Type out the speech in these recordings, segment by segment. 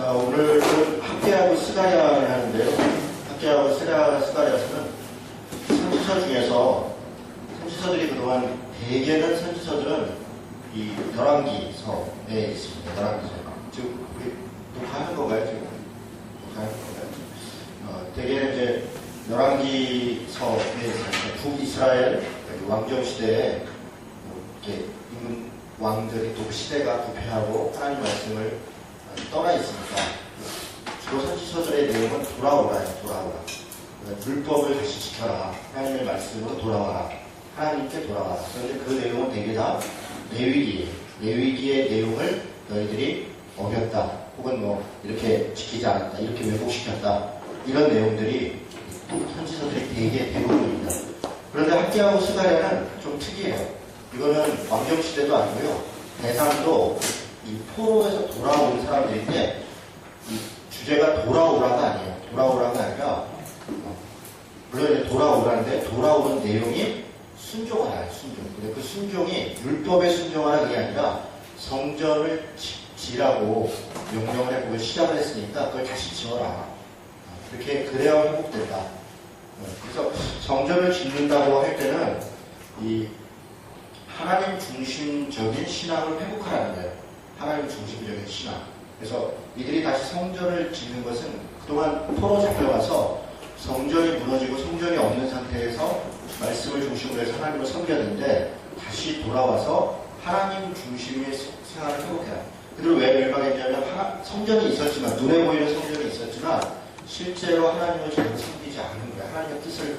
자, 오늘은 학개하고 스가랴를 하는데요. 학개하고 스가랴서는 선지서 중에서 선지서들이 그동안 대개는 선지서들은 이 열왕기서에 있습니다. 열왕기서. 지금 녹화하는 건가요? 지금 녹화하는 건가요? 대개는 이제 열왕기서에 있습니다. 북이스라엘 왕정 시대에 이렇게 있는 왕들이 또 시대가 부패하고 하나님 말씀을 떠나 있으니까 주로 선지서들의 내용은 돌아오라요. 돌아오라. 율법을 다시 지켜라. 하나님의 말씀으로 돌아와라. 하나님께 돌아와라. 그런데 그 내용은 대개 다 레위기예요. 레위기의 내용을 너희들이 어겼다. 혹은 뭐 이렇게 지키지 않았다. 이렇게 왜곡시켰다. 이런 내용들이 선지서들이 대개 대부분입니다. 그런데 학개하고 스가랴는 좀 특이해요. 이거는 왕정시대도 아니고요. 대상도 이 포로에서 돌아온 사람들인데 이 주제가 돌아오라가 아니에요. 돌아오라가 아니라 물론 이제 돌아오라는데 돌아오는 내용이 순종하라. 순종. 근데 그 순종이 율법에 순종하라 그게 아니라 성전을 지라고 명령을 해보고 시작을 했으니까 그걸 다시 지어라. 그렇게 그래야 회복된다. 그래서 성전을 짓는다고 할 때는 이 하나님 중심적인 신앙을 회복하라는 거예요. 하나님 중심적인 신앙. 그래서 이들이 다시 성전을 짓는 것은 그동안 포로 잡혀가서 성전이 무너지고 성전이 없는 상태에서 말씀을 중심으로 해서 하나님을 섬겼는데 다시 돌아와서 하나님 중심의 생활을 회복해라. 그들은 왜 멸망했냐면 성전이 있었지만 눈에 보이는 성전이 있었지만 실제로 하나님을 제대로 섬기지 않은 거야. 하나님의 뜻을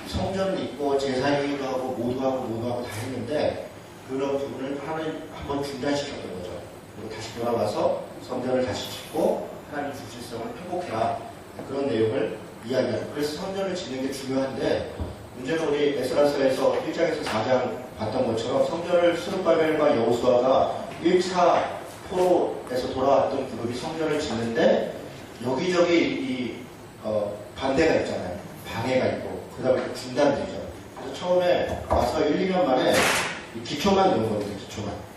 성전을 있고 제사행위도 하고 모두하고 다 했는데 그런 부분을 하나님 한번 중단시켰던 거죠. 그리고 다시 돌아와서 성전을 다시 짓고 하나님 중심성을 회복해라. 그런 내용을 이야기합니다. 그래서 성전을 짓는 게 중요한데 문제는 우리 에스라서에서 1장에서 4장 봤던 것처럼 성전을 스룹바벨과 여호수아가 1차 포로에서 돌아왔던 그룹이 성전을 짓는데 여기저기 반대가 있잖아요. 방해가 있고 그러다 보니까 중단되죠. 그래서 처음에 와서 1, 2년 만에 기초만 놓은 겁니다. 기초만.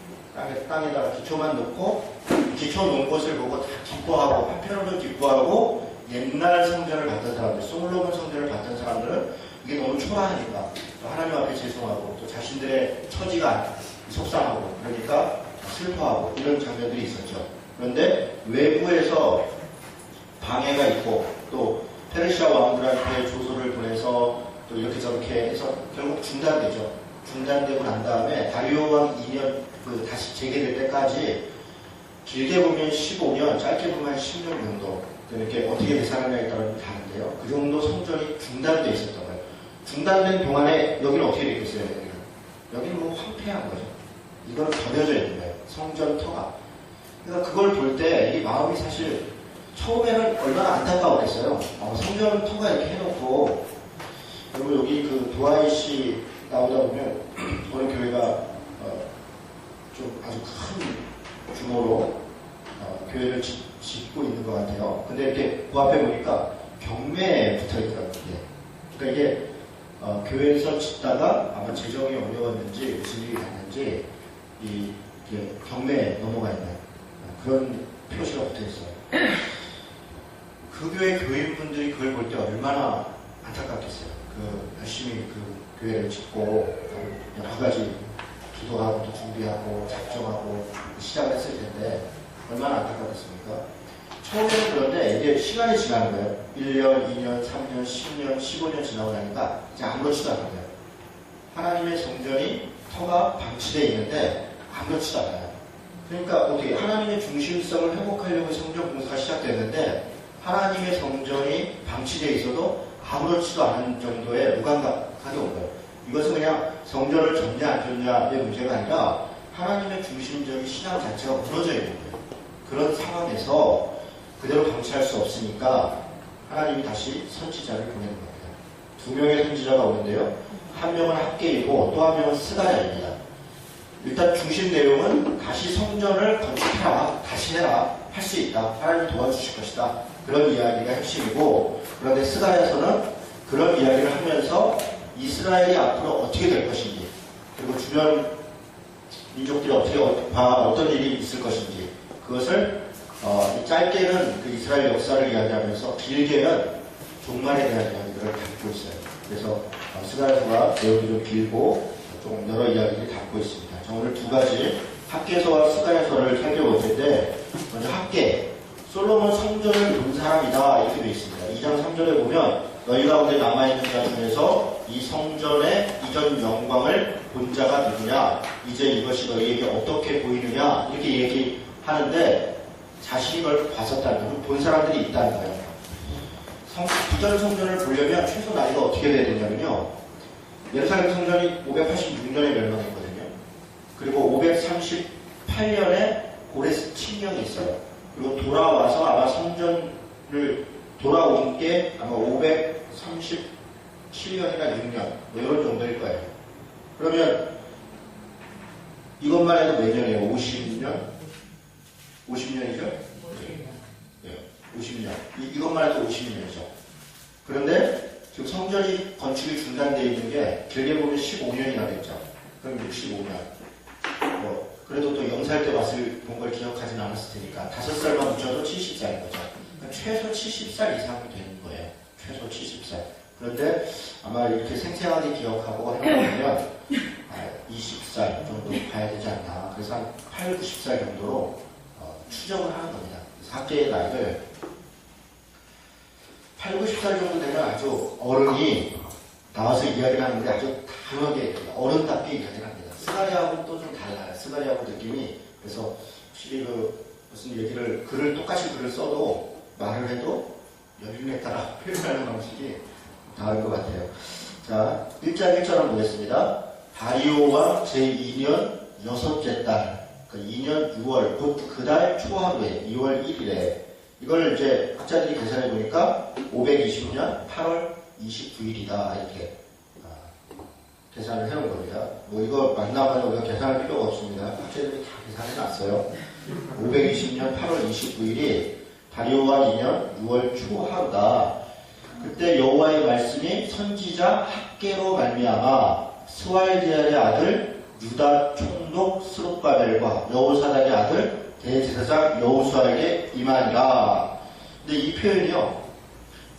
땅에다가 기초만 놓고 기초 놓은 곳을 보고 다 기뻐하고 한편으로는 기뻐하고 옛날 성전을 봤던 사람들, 솔로몬 성전을 봤던 사람들은 이게 너무 초라하니까 또 하나님 앞에 죄송하고 또 자신들의 처지가 속상하고 그러니까 슬퍼하고 이런 장면들이 있었죠. 그런데 외부에서 방해가 있고 또 페르시아 왕들한테 조소를 보내서 또 이렇게 저렇게 해서 결국 중단되죠. 중단되고 난 다음에 다리오 왕 2년 다시 재개될 때까지 길게 보면 15년, 짧게 보면 10년 정도 이렇게 어떻게 계산하냐에 따라 다른데요. 그 정도 성전이 중단되어 있었던 거예요. 중단된 동안에 여기는 어떻게 됐겠어요? 여기는 뭐 황폐한 거죠. 이건 더뎌져 있는 거예요. 성전 터가. 그러니까 그걸 볼 때 이 마음이 사실 처음에는 얼마나 안타까웠겠어요. 성전 터가 이렇게 해놓고 그리고 여기 그 도하이시 나오다 보면 어느 교회가 좀 아주 큰 규모로 교회를 짓고 있는 것 같아요. 근데 이렇게 그 앞에 보니까 경매에 붙어 있더라고요. 그러니까 이게 교회에서 짓다가 아마 재정이 어려웠는지 무슨 일이 났는지 이게 경매에 넘어가 있는 그런 표시가 붙어 있어요. 그 교회 교인분들이 그걸 볼 때 얼마나 안타깝겠어요. 열심히 그 교회를 짓고 여러 가지 기도하고 또 준비하고 작정하고 시작을 했을 텐데 얼마나 안타깝겠습니까? 처음에는 그런데 이게 시간이 지나는 거예요. 1년, 2년, 3년, 10년, 15년 지나고 나니까 이제 아무렇지도 않은 거예요. 하나님의 성전이 터가 방치되어 있는데 아무렇지도 않아요. 그러니까 어떻게 하나님의 중심성을 회복하려고 성전 공사가 시작됐는데 하나님의 성전이 방치되어 있어도 아무렇지도 않은 정도의 무감각하게 온 거예요. 이것은 그냥 성전을 졌냐 안 졌냐의 문제가 아니라 하나님의 중심적인 신앙 자체가 무너져 있는 거예요. 그런 상황에서 그대로 방치할 수 없으니까 하나님이 다시 선지자를 보내는 겁니다. 두 명의 선지자가 오는데요. 한 명은 학개이고 또 한 명은 스가랴입니다. 일단 중심 내용은 다시 성전을 건축해라, 다시 해라, 할 수 있다, 하나님 도와주실 것이다. 그런 이야기가 핵심이고 그런데 스가랴서는 그런 이야기를 하면서 이스라엘이 앞으로 어떻게 될 것인지 그리고 주변 민족들이 어떤 일이 있을 것인지 그것을 이 짧게는 그 이스라엘 역사를 이야기하면서 길게는 종말에 대한 이야기들을 담고 있어요. 그래서 스가랴서가 내용이 좀 길고 좀 여러 이야기를 담고 있습니다. 자, 오늘 두 가지 학개서와 스가랴서를 살펴볼 텐데, 먼저 학개, 솔로몬 성전을 본 사람이다 이렇게 되어 있습니다. 2장 3절에 보면 너희 가운데 남아있는 자 중에서 이 성전의 이전 영광을 본 자가 누구냐, 이제 이것이 너희에게 어떻게 보이느냐 이렇게 얘기하는데, 자신이 이걸 봤었다는 건 본 사람들이 있다는 거예요. 이전 성전을 보려면 최소 나이가 어떻게 돼야 되냐면요, 예루살렘 성전이 586년에 멸망했거든요. 그리고 538년에 고레스 칙령이 있어요. 그리고 돌아와서 아마 성전을 돌아온 게 아마 537년이나 6년 이런 정도일 거예요. 그러면 이것만 해도 몇 년이에요? 50년? 50년이죠? 네, 50년. 이것만 해도 50년이죠. 그런데 지금 성전이 건축이 중단되어 있는 게 길게 보면 15년이나 됐죠. 그럼 65년. 그래도 또 영살 때 본 걸 기억하진 않았을 테니까 5살만 붙여도 70살인 거죠. 그러니까 최소 70살 이상은 되는 거예요. 최소 70살. 그런데 아마 이렇게 생생하게 기억하고 해보면 20살 정도 봐야 되지 않나. 그래서 한 8, 90살 정도로 추정을 하는 겁니다. 학계의 나이를 8, 90살 정도 되면 아주 어른이 나와서 이야기를 하는데 아주 단호하게 어른답게 이야기를 합니다. 스가랴하고는 또 좀 달라요. 스가랴하고 느낌이. 그래서 확실히 무슨 얘기를, 똑같이 글을 써도 말을 해도 연륜에 따라 표현하는 방식이 다른 것 같아요. 자, 1장 1절을 보겠습니다. 다리오 왕 제2년 6째 달, 2년 6월, 곧 그 달 초하루에 2월 1일에, 이걸 이제 학자들이 계산해 보니까 520년 8월 29일이다 이렇게 계산을 해놓은 겁니다. 뭐 이거 만나봐서 우리가 계산할 필요가 없습니다. 학자들이 다 계산해 놨어요. 520년 8월 29일이 다리오와 2년 6월 초하루다. 그때 여호와의 말씀이 선지자 학개로 말미암아 스왈디엘의 아들 유다 총독 스룹바벨과 여호사닥의 아들 대제사장 여호수아에게 임하니라. 근데 이 표현이요,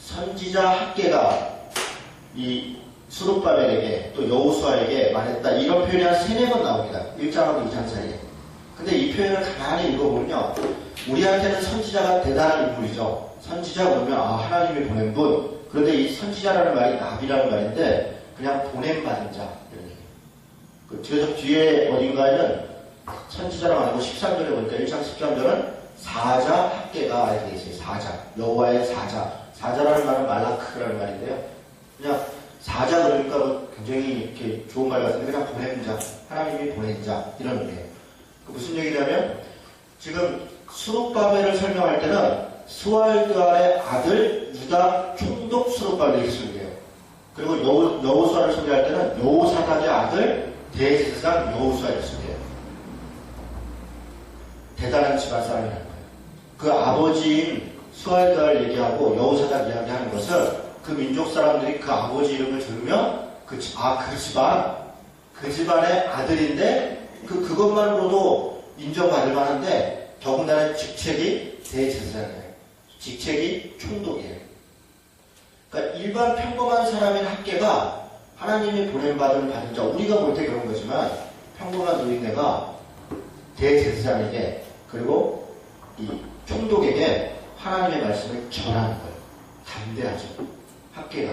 선지자 학개가 이 스룹바벨에게 또 여호수아에게 말했다, 이런 표현이 한 3-4번 나옵니다. 1장하고 2장 사이에. 근데 이 표현을 가만히 읽어보면요, 우리한테는 선지자가 대단한 인물이죠. 선지자 그러면 하나님이 보낸 분. 그런데 이 선지자라는 말이 나비라는 말인데 그냥 보냄받은 자 이런 얘기. 그래서 뒤에 어딘가에는 선지자라고 하고 13절에 보니까 1장 13절은 사자 학개가 이렇게 되어 있어요. 사자, 여호와의 사자. 사자라는 말은 말라크라는 말인데요, 그냥 사자 그러니까 굉장히 이렇게 좋은 말 같은데 그냥 보낸 자, 하나님이 보낸 자 이런 의미예요. 무슨 얘기냐면 지금 스룹바벨을 설명할 때는 스왈드알의 아들 유다 총독 스룹바벨을 이렇게 소개해요. 그리고 여호수아를 소개할 때는 여호사닥의 아들 대제사장 여호수아를 소개해요. 대단한 집안 사람이라는 거예요. 그 아버지인 스왈드알 얘기하고 여호사닥 이야기하는 것을 그 민족 사람들이 그 아버지 이름을 들으면 그 집안의 아들인데 그것만으로도 인정받을 만한데 더군다나 직책이 대제사장이에요. 직책이 총독이에요. 그러니까 일반 평범한 사람인 학개가 하나님이 보냄받은 자, 우리가 볼 때 그런 거지만 평범한 노인네가 대제사장에게 그리고 이 총독에게 하나님의 말씀을 전하는 거예요. 담대하죠. 학개가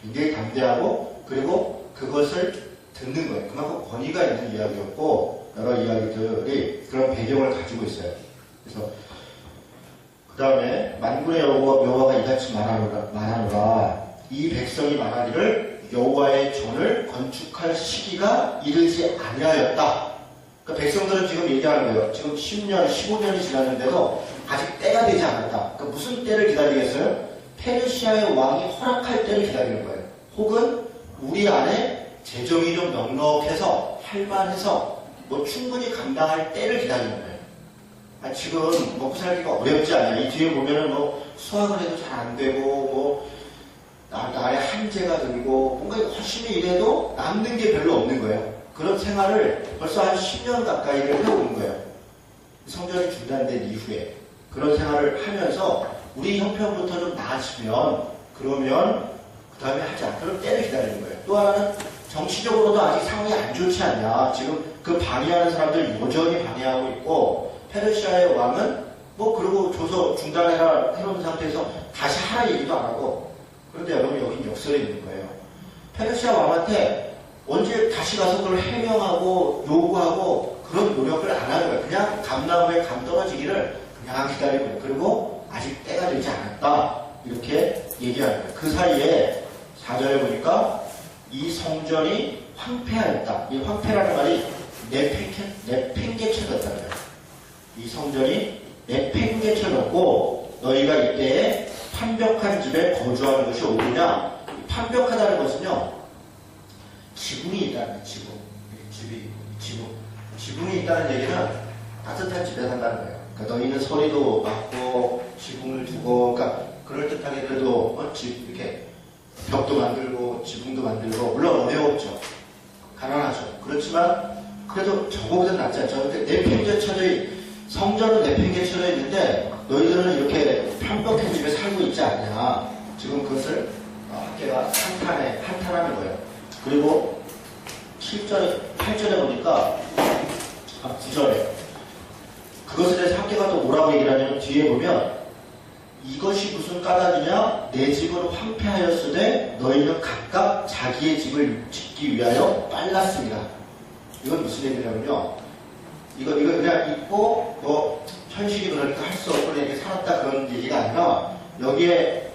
굉장히 담대하고 그리고 그것을 듣는 거예요. 그만큼 권위가 있는 이야기였고 여러 이야기들이 그런 배경을 가지고 있어요. 그래서 그 다음에 만군의 여호와가 이같이 말하노라. 이 백성이 말하기를 여호와의 전을 건축할 시기가 이르지 아니하였다. 그러니까 백성들은 지금 얘기하는 거예요. 지금 10년, 15년이 지났는데도 아직 때가 되지 않았다. 그러니까 무슨 때를 기다리겠어요? 페르시아의 왕이 허락할 때를 기다리는 거예요. 혹은 우리 안에 재정이 좀 넉넉해서 할만해서 충분히 감당할 때를 기다리는 거예요. 지금 먹고 살기가 어렵지 않냐. 이 뒤에 보면은 수학을 해도 잘 안 되고 나의 한계가 들고 뭔가 열심히 일해도 남는 게 별로 없는 거예요. 그런 생활을 벌써 한 10년 가까이를 해오는 거예요. 성전이 중단된 이후에. 그런 생활을 하면서 우리 형편부터 좀 나아지면 그러면 그 다음에 하자. 그럼 때를 기다리는 거예요. 또 하나는 정치적으로도 아직 상황이 안 좋지 않냐. 지금 그 방해하는 사람들 여전히 방해하고 있고 페르시아의 왕은 뭐 그러고 조서 중단해라 해놓은 상태에서 다시 하라 얘기도 안 하고 그런데 여러분 여긴 역설에 있는 거예요. 페르시아 왕한테 언제 다시 가서 그걸 해명하고 요구하고 그런 노력을 안 하는 거예요. 그냥 감나무에 감 떨어지기를 그냥 기다리고 있어요. 그리고 아직 때가 되지 않았다. 이렇게 얘기하는 거예요. 그 사이에 4절에 보니까 이 성전이 황폐하였다. 이 황폐라는 말이 내팽개쳐졌다는 거예요. 이 성전이 내팽개쳐졌고 너희가 이때에 판벽한 집에 거주하는 것이 오느냐. 판벽하다는 것은요. 지붕이 있다는 거예요. 지붕이 있다는 얘기는 따뜻한 집에 산다는 거예요. 그러니까 너희는 소리도 막고 지붕을 두고 그러니까 그럴듯하게 그래도 이렇게 벽도 만들고 지붕도 만들고 물론 어려웠죠. 가난하죠. 그렇지만 그래도 저거보다는 낫지 않죠. 근데 내팽개쳐져 성전은 내팽개쳐져 있는데 너희들은 이렇게 편벽한 집에 살고 있지 않냐. 지금 그것을 학계가 한탄하는 거예요. 그리고 8절에 보니까 9절에 그것에 대해서 학계가 또 뭐라고 얘기를 하냐면 뒤에 보면 이것이 무슨 까닭이냐? 내 집은 황폐하였으되 너희는 각각 자기의 집을 짓기 위하여 빨랐습니다. 이건 무슨 얘기냐면요. 이거 그냥 있고 뭐 현실이 그러니까 할 수 없고 이렇게 살았다 그런 얘기가 아니라 여기에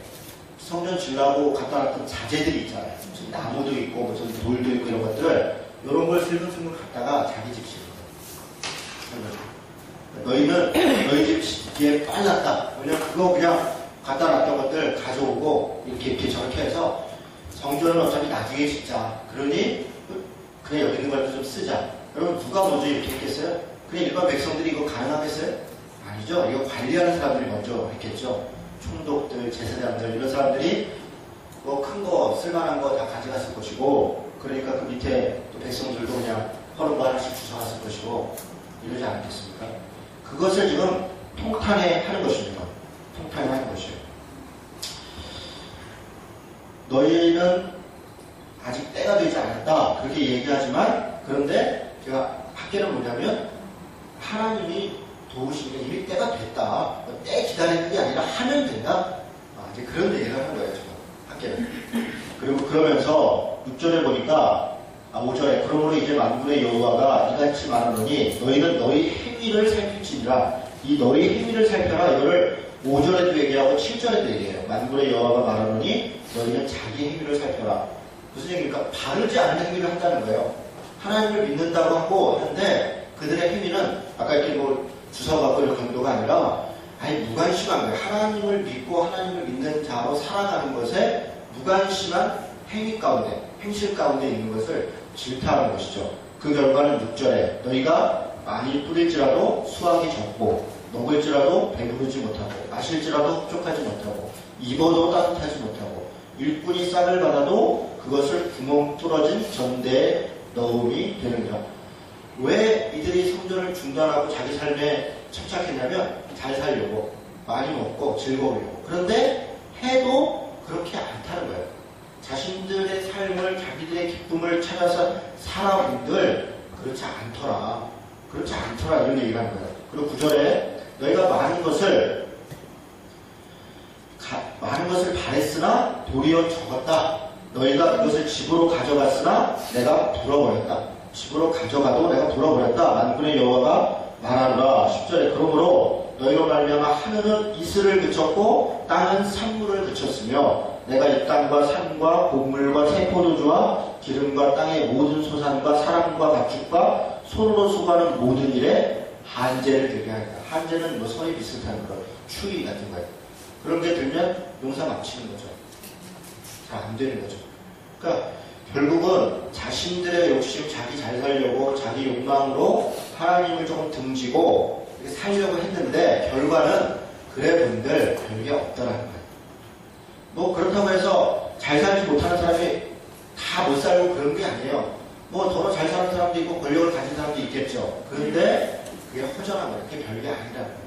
성전 지으라고 갖다 놨던 자재들이 있잖아요. 무슨 나무도 있고 무슨 돌도 있고 이런 것들을 이런 걸 슬금슬금 갖다가 자기 집 지은 거예요. 너희는 너희 집 짓기에 빨랐다. 왜냐면 그거 그냥 갖다 놨던 것들 가져오고 이렇게 저렇게 해서 성전은 어차피 나중에 짓자. 그러니 그냥 여기 있는 걸 좀 쓰자. 여러분 누가 먼저 이렇게 했겠어요? 그냥 일반 백성들이 이거 가능하겠어요? 아니죠. 이거 관리하는 사람들이 먼저 했겠죠. 총독들, 제사장들 이런 사람들이 뭐 큰 거 쓸만한 거 다 가져갔을 것이고 그러니까 그 밑에 또 백성들도 그냥 허른 거 하나씩 주워갔을 것이고 이러지 않겠습니까? 그것을 지금 통탄해 하는 것입니다. 통탄해 하는 것이에요. 너희는 아직 때가 되지 않았다. 그렇게 얘기하지만 그런데 제가 학계는 뭐냐면 하나님이 도우시니까 이미 때가 됐다. 때 기다리는 게 아니라 하면 된다. 이제 그런 얘기를 하는 거예요. 지금 학계는. 그리고 그러면서 6절에 보니까 5절에 그러므로 이제 만군의 여호와가 이같이 말하노니 너희는 너희 행위를 살필지니라. 이 너희 행위를 살펴라. 이거를 5절에도 얘기하고 7절에도 얘기해요. 만군의 여호와가 말하노니 너희는 자기 행위를 살펴라. 무슨 얘기입니까? 바르지 않은 행위를 한다는 거예요. 하나님을 믿는다고 하고 하는데 그들의 행위는 아까 이렇게 뭐 주워갖고 이런 정도가 아니라 아예 무관심한 거예요. 하나님을 믿고 하나님을 믿는 자로 살아가는 것에 무관심한 행위 가운데, 행실 가운데 있는 것을 질타하는 것이죠. 그 결과는 6절에 너희가 많이 뿌릴지라도 수확이 적고 먹을지라도 배부르지 못하고 마실지라도 흡족하지 못하고 입어도 따뜻하지 못하고 일꾼이 싹을 받아도 그것을 구멍 뚫어진 전대에 넣음이 되느니라. 왜 이들이 성전을 중단하고 자기 삶에 chấp 착했냐면 잘 살려고 많이 먹고 즐거우려고. 그런데 해도 그렇게 않다는 거예요. 자신들의 삶을 자기들의 기쁨을 찾아서 살아본들 그렇지 않더라. 그렇지 않더라 이런 얘기를 하는 거예요. 그리고 9절에 너희가 많은 것을 바랬으나 도리어 적었다. 너희가 그것을 집으로 가져갔으나 내가 불어버렸다. 집으로 가져가도 내가 불어버렸다. 만군의 여호와가 말하노라. 10절에 그러므로 너희로 말미암아 하늘은 이슬을 그쳤고 땅은 산물을 그쳤으며 내가 이 땅과 산과 곡물과 새 포도주와 기름과 땅의 모든 소산과 사람과 가축과 손으로 수고하는 모든 일에 한제를 들게 하리라. 한제는 뭐 선이 비슷한 거, 추위 같은 거예요. 그런 게 들면 용사 막치는 거죠. 잘 안 되는 거죠. 그러니까 결국은 자신들의 욕심, 자기 잘 살려고 자기 욕망으로 하나님을 조금 등지고 살려고 했는데 결과는 그래 본들 별게 없더라는 거예요. 뭐 그렇다고 해서 잘 살지 못하는 사람이 다 못 살고 그런 게 아니에요. 뭐 더 잘 사는 사람도 있고 권력을 가진 사람도 있겠죠. 그런데 그게 허전한 거예요. 그게 별게 아니라는 거예요.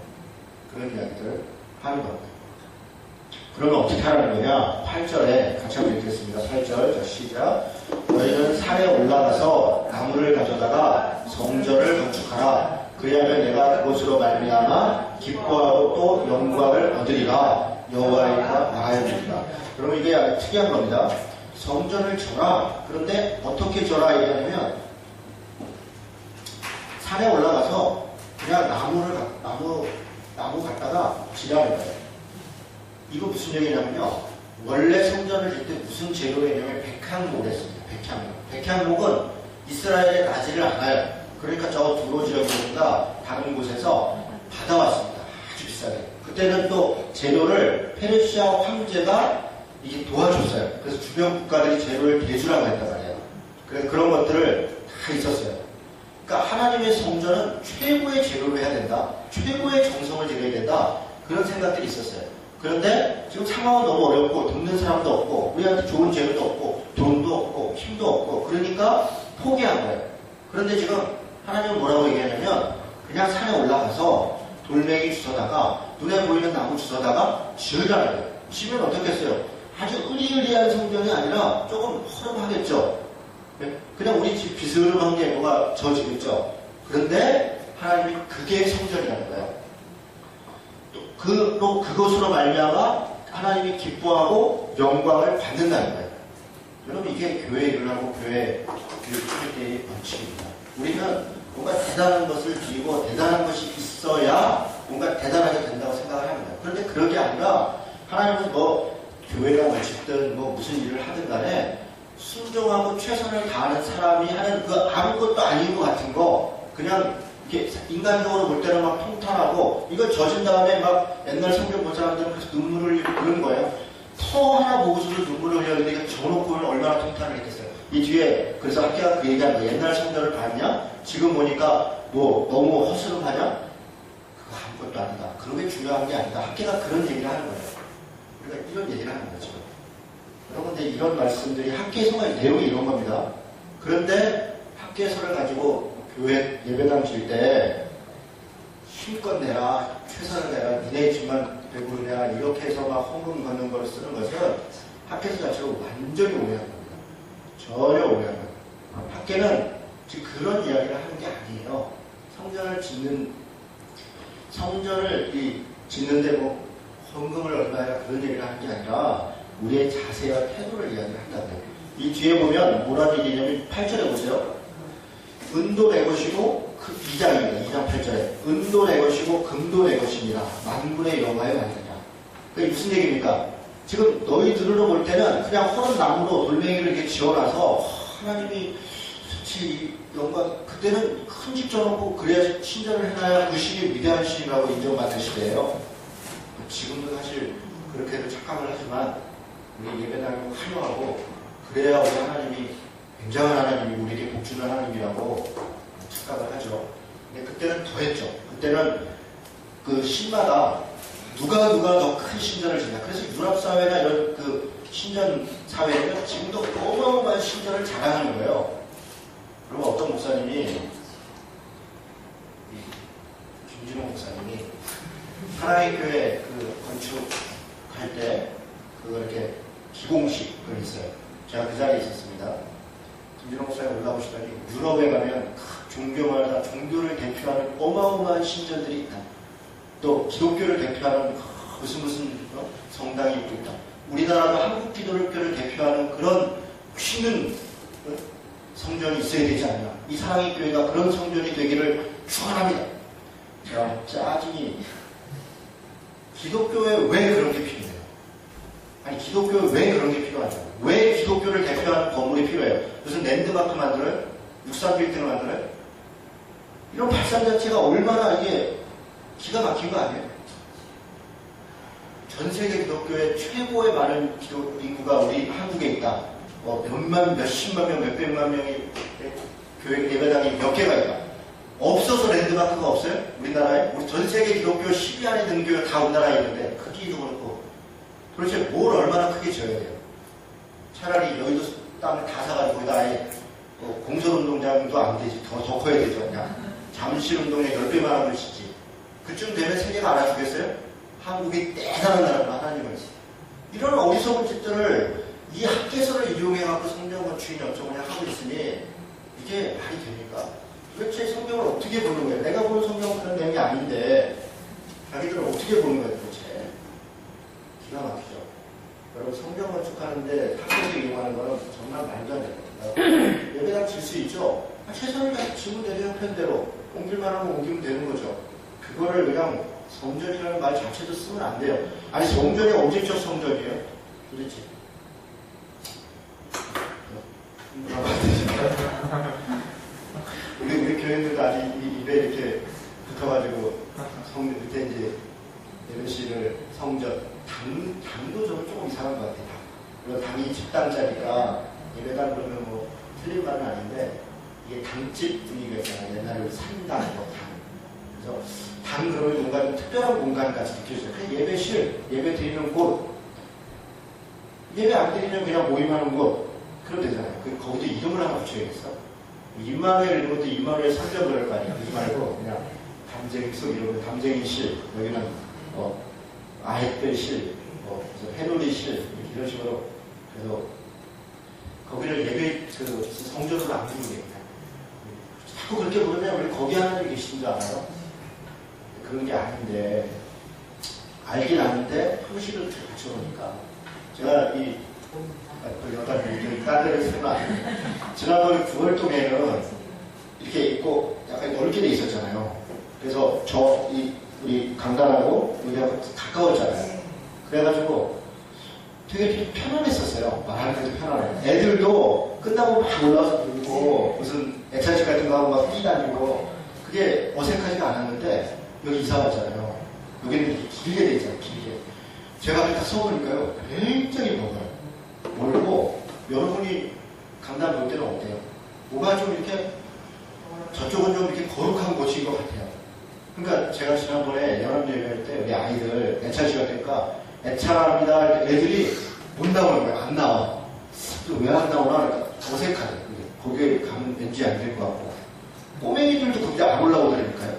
그런 이야기들을 하는 겁니다. 그러면 어떻게 하라는 거냐? 8절에 같이 한번 읽겠습니다. 8절, 자, 시작. 너희는 산에 올라가서 나무를 가져다가 성전을 건축하라. 그리하면 내가 그곳으로 말미암아 기뻐하고 또 영광을 얻으리라. 여호와이가 말하였습니다. 여러분 이게 아주 특이한 겁니다. 성전을 져라. 그런데 어떻게 져라 얘기하냐면 산에 올라가서 그냥 나무 갖다가 지라는 거예요. 이거 무슨 얘기냐면요. 원래 성전을 질 때 무슨 재료로 했냐면 백향목을 했습니다. 백향목은 이스라엘에 나지를 않아요. 그러니까 저 두로 지역이나 다른 곳에서 받아왔습니다. 아주 비싸게. 그때는 또 재료를 페르시아 황제가 이게 도와줬어요. 그래서 주변 국가들이 재료를 대주라고 했단 말이에요. 그래서 그런 것들을 다 있었어요. 그러니까 하나님의 성전은 최고의 재료로 해야 된다. 최고의 정성을 들여야 된다. 그런 생각들이 있었어요. 그런데 지금 상황은 너무 어렵고 돕는 사람도 없고 우리한테 좋은 재료도 없고 돈도 없고 힘도 없고 그러니까 포기한 거예요. 그런데 지금 하나님은 뭐라고 얘기하냐면 그냥 산에 올라가서 돌멩이 주워다가 눈에 보이는 나무 주워다가 지으라는 거예요. 지면 어떻겠어요? 아주 으리으리한 성전이 아니라 조금 허름하겠죠. 그냥 우리 집 비스름한 게 뭐가 저 집이죠. 그런데 하나님이 그게 성전이라는 거예요. 그것으로 말미암아 하나님이 기뻐하고 영광을 받는다는 거예요. 여러분 이게 교회 일을 하고 교회 교육할 때의 원칙입니다. 우리는 뭔가 대단한 것을 드리고 대단한 것이 있어야 뭔가 대단하게 된다고 생각을 합니다. 그런데 그런 게 아니라 하나님은 뭐 교회가 원칙든 뭐 무슨 일을 하든 간에 순종하고 최선을 다하는 사람이 하는 그 아무것도 아닌 것 같은 거 그냥 이렇게 인간적으로 볼 때는 막 통탄하고 이걸 젖은 다음에 막 옛날 성경 본 사람들은 그래서 눈물을 흘리고 그런 거예요. 터 하나 보고서도 눈물을 흘렸는데 이거 적어놓고 얼마나 통탄을 했겠어요. 이 뒤에 그래서 학교가 그 얘기하는 거예요. 옛날 성경을 봤냐? 지금 보니까 뭐 너무 허스름하냐? 그거 아무것도 아니다. 그런 게 중요한 게 아니다. 학교가 그런 얘기를 하는 거예요. 우리가 이런 얘기를 하는 거죠. 여러분들 이런 말씀들이 학교에서만 내용이 이런 겁니다. 그런데 학교에서를 가지고 교회 예배당 질 때 힘껏 내라, 최선을 내라, 니네 집만 배부르냐 이렇게 해서 막 헌금 걷는 걸 쓰는 것은 학교에서 자체로 완전히 오해한 겁니다. 전혀 오해한 겁니다. 학교는 지금 그런 이야기를 하는 게 아니에요. 성전을 짓는데 뭐 헌금을 얼마야 그런 얘기를 하는 게 아니라 우리의 자세와 태도를 이야기를 한다는 거예요. 이 뒤에 보면 뭐라는 얘기냐면 8절에 보세요. 은도 내 것이고 2장입니다. 2장 8절에 은도 내 것이고 금도 내 것입니다. 만군의 여호와의 말이냐. 그게 무슨 얘기입니까? 지금 너희들로 볼 때는 그냥 허른 나무로 돌멩이를 이렇게 지어놔서 하나님이 좋지 영광 그때는 큰 집 져놓고 그래야 신전을 해놔야 그 신이 위대한 신이라고 인정받는 시대예요. 지금도 사실 그렇게도 착각을 하지만 우리 예배당이 환영하고 그래야 우리 하나님이 굉장한 하나님이 우리에게 복주는 하나님이라고 착각을 하죠. 근데 그때는 더했죠. 그때는 그 신마다 누가 더 큰 신전을 짓냐. 그래서 유럽사회나 이런 그 신전 사회는 지금도 어마어마한 신전을 자랑하는 거예요. 그러면 어떤 목사님이 김진호 목사님이 하나의 교회 그 건축할 때 그거 이렇게 기공식을 했어요. 제가 그 자리에 있었습니다. 김진호 목사님 올라오시더니 유럽에 가면 각 종교마다 종교를 대표하는 어마어마한 신전들이 있다. 또 기독교를 대표하는 무슨 성당이 있다. 우리나라도 한국 기독교를 대표하는 그런 쉬는 성전이 있어야 되지 않나. 이 사랑의 교회가 그런 성전이 되기를 축원합니다. 자, 짜증이 기독교에 왜 그런 게 필요해요? 아니 기독교에 왜 그런 게 필요하죠? 왜 기독교를 대표하는 건물이 필요해요? 무슨 랜드마크 만들어요? 63빌딩을 만들어요? 이런 발상 자체가 얼마나 이게 기가 막힌 거 아니에요? 전 세계 기독교의 최고의 많은 기독 인구가 우리 한국에 있다. 몇십만 명, 몇백만 명의 교회 예배당이 몇 개가 있다. 없어서 랜드마크가 없어요? 우리나라에? 우리 전 세계 기독교 10위 안에 드는 교회 다 우리나라에 있는데 크기도 그렇고 도대체 뭘 얼마나 크게 지어야 돼요? 차라리 여의도 땅을 다 사가지고 거기다 아예 공설운동장도 안 되지. 더 커야 되지 않냐? 잠실운동에 10배만 하면 짓지. 그쯤 되면 세계가 알아주겠어요? 한국이 대단한 나라가 하나님을 있어요. 이런 어리석은 짓들을 이 학계서를 이용해갖고 성경 건축인 역정을 하고 있으니 이게 말이 됩니까? 도대체 성경을 어떻게 보는 거예요? 내가 보는 성경은 그런 내용이 아닌데 자기들은 어떻게 보는 거예요 도대체? 기가 막히죠. 여러분 성경 건축하는데 학계서 이용하는 거는 정말 말도 안 되는 겁니다. 예배당 질 수 있죠? 최선을 다해 지면 되는 형편대로 옮길만 하면 옮기면 되는 거죠. 그거를 그냥 성전이라는 말 자체도 쓰면 안 돼요. 아니 성전이 언제적 성전이에요? 도대체. 우리 교인들도 아직 입에 이렇게 붙어가지고 그때 이제 예배실을 성전 당도 저는 조금 이상한 것 같아요. 물론 당이 집당자니까 예배당 그러면 뭐 틀린 말은 아닌데 이게 당집 분위기가 있잖아요. 옛날에 산당 뭐 당. 그래서 당 그러면 뭔가 좀 특별한 공간같이 느껴져요. 그냥 예배실, 예배 드리는 곳, 예배 안 드리면 그냥 모임하는 곳, 그럼 되잖아요. 거기도 이름을 하나 붙여야겠어. 임마누엘 이런 것도 임마누엘 상점 그럴 거 아니야. 그러지 말고 그냥 담쟁이소 이런 거, 담쟁이실, 여기는 아헷별실, 해놀이실 이런 식으로. 그래서 거기를 예배 성전으로 안 부르겠다. 자꾸 그렇게 부르면 우리 거기 하나님 계신 줄 알아요? 그런 게 아닌데 알긴 아는데 형식을 갖춰놓으니까 제가 딴 데를 쓰면 안 돼요. 지난번 9월동에는 이렇게 있고 약간 넓게 돼 있었잖아요. 그래서 우리 강단하고 우리하고 가까웠잖아요. 그래가지고 되게 편안했었어요. 말하는 것도 편안해요. 애들도 끝나고 막 올라와서 놀고 무슨 애차식 같은 거 하고 막 뛰다니고 그게 어색하지가 않았는데 여기 이사 왔잖아요. 여기는 이렇게 길게 돼 있잖아요. 길게. 제가 앞에 다 서보니까요. 굉장히 멀고 여러분이 강남 볼 때는 어때요? 뭐가 좀 이렇게 저쪽은 좀 이렇게 거룩한 곳인 것 같아요. 그러니까 제가 지난번에 연합 예배할 때 우리 아이들 애차시가 되니까 애차합니다. 애들이 못 나오는 거예요. 안 나와. 왜 안 나오나? 그러니까 어색하죠. 거기에 가면 왠지 안 될 것 같고. 꼬맹이들도 거기 안 올라오더라니까요.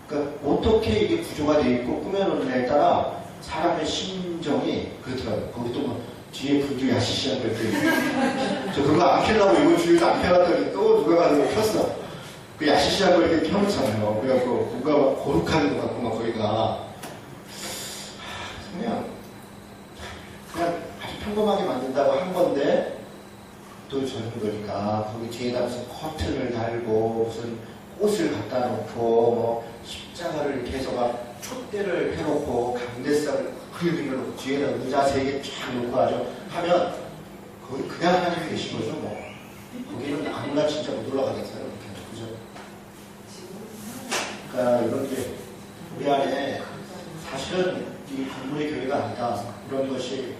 그러니까 어떻게 이게 구조가 되어 있고 꾸며놓느냐에 따라 사람의 심정이 그렇더라고요. 거기 또 뒤에 불도 야시시한 거 이렇게. 저 그거 안 켜려고 이번 주에도 안 켜놨더니 또 누가 가서 켰어. 그 야시시한 거 이렇게 켜놓잖아요. 그래갖고 누가 거룩한 것 같고 막 거기가. 그냥 아주 평범하게 만든다고 한 건데 또 저는 거니까 거기 뒤에다 무슨 커튼을 달고 무슨 꽃을 갖다 놓고 뭐 십자가를 이렇게 해서 막 촛대를 해놓고 강대상을 흘리는 놓고 뒤에다 의자 3개 쫙 놓고 아주 하면 거기 그냥 하나님이 계신 거죠 뭐. 거기는 아무나 진짜 못 올라가겠어요. 그죠? 그러니까 이런 게 우리 안에 사실은 이 건물의 교회가 아니다. 이런 것이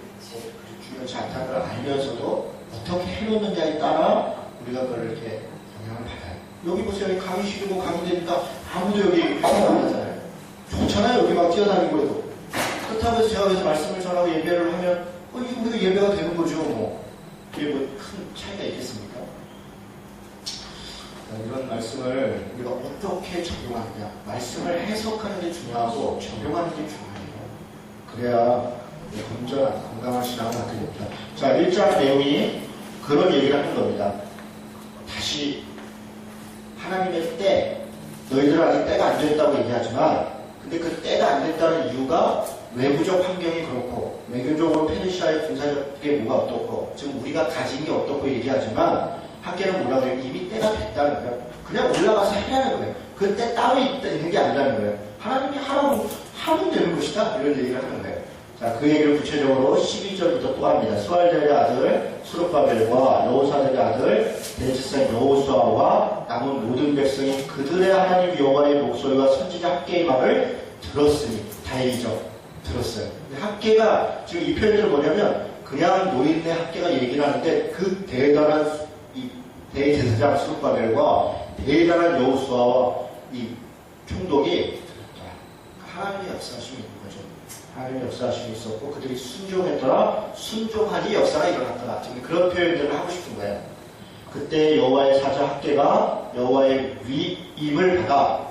중요하지 않다는 걸 알면서도 어떻게 해놓느냐에 따라 우리가 그걸 이렇게 영향을 받아요. 여기 보세요. 여기 강의실이고 강의되니까 아무도 여기 생각 안 하잖아요. 좋잖아요. 여기 막 뛰어다니고 해도. 그렇다고 해서 제가 여기서 말씀을 전하고 예배를 하면 이게 우리가 예배가 되는 거죠. 뭐. 그게 뭐 큰 차이가 있겠습니까? 이런 말씀을 우리가 어떻게 적용하느냐. 말씀을 해석하는 게 중요하고 적용하는 게 중요해요. 그래야 건전한 건강한 신앙을 갖게 됩니다. 자, 1장 내용이 그런 얘기를 하는 겁니다. 다시 하나님의 때, 너희들은 아직 때가 안 됐다고 얘기하지만 근데 그 때가 안 됐다는 이유가 외부적 환경이 그렇고 외교적으로 페르시아의 군사적인 게 뭐가 어떻고 지금 우리가 가진 게 어떻고 얘기하지만 학계는 뭐라고 해요? 이미 때가 됐다는 거예요. 그냥 올라가서 해라는 거예요. 그 때 따로 있는 게 아니라는 거예요. 하나님이 하라고 하면 되는 것이다. 이런 얘기를 하는 거예요. 자, 그 얘기를 구체적으로 12절부터 또 합니다. 스왈델의 아들 수르바벨과 여호사델의 아들 대제사장 여호수아와 남은 모든 백성이 그들의 하나님 여호와의 목소리와 선지자 학계의 말을 들었으니 다행이죠. 들었어요. 학계가 지금 이 표현들은 뭐냐면 그냥 노인네 학계가 얘기를 하는데 그 대단한 이 대제사장 수르바벨과 대단한 여호수아와 이 총독이 하나님의 역사하심이 있는 거죠. 하나님의 역사하심이 있었고 그들이 순종했더라. 순종하니 역사가 일어났더라. 지금 그런 표현들을 하고 싶은 거예요. 그때 여호와의 사자 학계가 여호와의 위임을 받아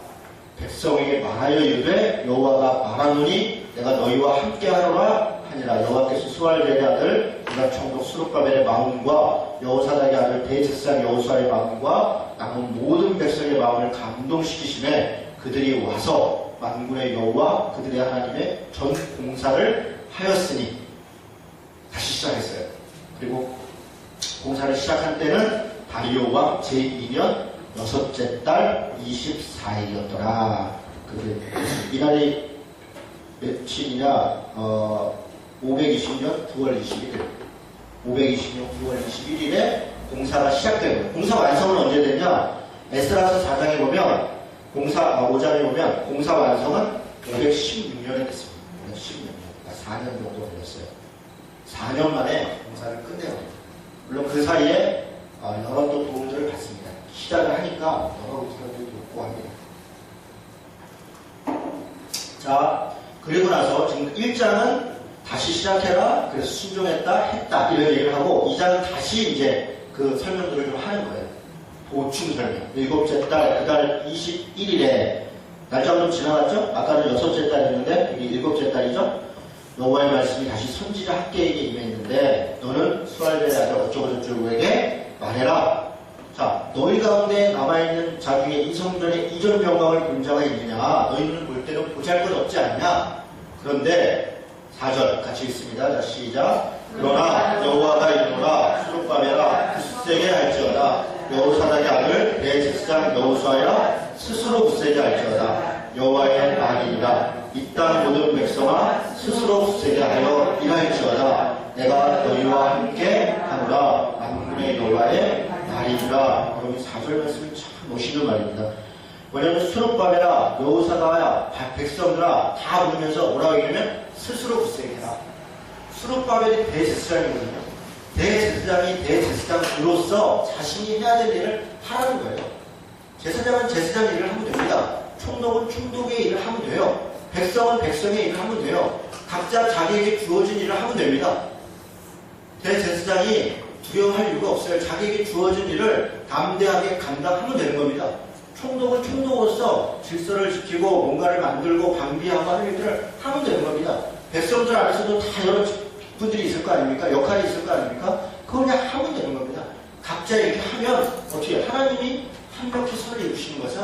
백성에게 말하여 이르되 여호와가 말하노니 내가 너희와 함께하노라 하니라. 여호와께서 스왈벨의 아들 유다 총독 스룹바벨의 마음과 여호사닥의 아들 대제사장 여호수아의 마음과 남은 모든 백성의 마음을 감동시키심에 그들이 와서 만군의 여호와 그들의 하나님의 전 공사를 하였으니 다시 시작했어요. 그리고 공사를 시작한 때는 다리오 왕 제2년 여섯째 달 24일이었더라. 이날이 며칠이냐? 520년 9월 21일. 520년 9월 21일에 공사가 시작되고, 공사 완성은 언제 됐냐? 에스라서 4장에 보면 5장에 보면 공사 완성은 516년에 됐습니다. 516년. 4년 정도 걸렸어요. 4년 만에 공사를 끝내요. 물론 그 사이에 여러 또 도움들을 받습니다. 시작을 하니까 여러 우선들이 돕고 합니다. 자, 그리고 나서 지금 1장은 다시 시작해라, 그래서 순종했다, 했다, 이런 얘기를 하고, 2장은 다시 이제 그 설명들을 좀 하는 거예요. 보충 설명. 7째 달, 그달 21일에, 날짜가 좀 지나갔죠? 아까는 6째 달이었는데, 여기 7째 달이죠? 여호와의 말씀이 다시 선지자 학계에게 임했는데, 너는 스왈벨의 아들 어쩌고저쩌고에게 말해라. 자, 너희 가운데 남아있는 자 중에 이 성전에 이전 명망을 본 자가 있느냐? 너희는 볼 때는 보잘것없지 않냐? 그런데 4절 같이 읽습니다. 자, 시작. 그러나 여호와가 이르노라 스룹바벨아 굳세게 할지어다. 여호사닥의 아들 대제사장 여호수아야 스스로 굳세게 할지어다. 여호와의 말이니라. 이 땅 모든 백성아 스스로 굳세게 하여 일할지어다. 내가 너희와 함께 하노라. 만군의 여호와의 말이니라. 여기 4절 말씀이 참 멋있는 말입니다. 뭐냐면 스룹바벨아 여호사닥아 백성들아 다 부르면서 뭐라고 얘기하면 스스로 굳세게 해라. 스룹바벨이 대제사장이거든요. 대제사장이 대제사장으로서 자신이 해야 될 일을 하라는 거예요. 제사장은 제사장 일을 하면 됩니다. 총독은 총독의 일을 하면 돼요. 백성은 백성의 일을 하면 돼요. 각자 자기에게 주어진 일을 하면 됩니다. 대제사장이 두려워할 이유가 없어요. 자기에게 주어진 일을 담대하게 감당하면 되는 겁니다. 총독은 총독으로서 질서를 지키고 뭔가를 만들고 방비하고 하는 일들을 하면 되는 겁니다. 백성들 안에서도 다 여러 분들이 있을 거 아닙니까? 역할이 있을 거 아닙니까? 그걸 그냥 하면 되는 겁니다. 각자 이렇게 하면 어떻게 하나님이 한명씩 선을 이루시는 것은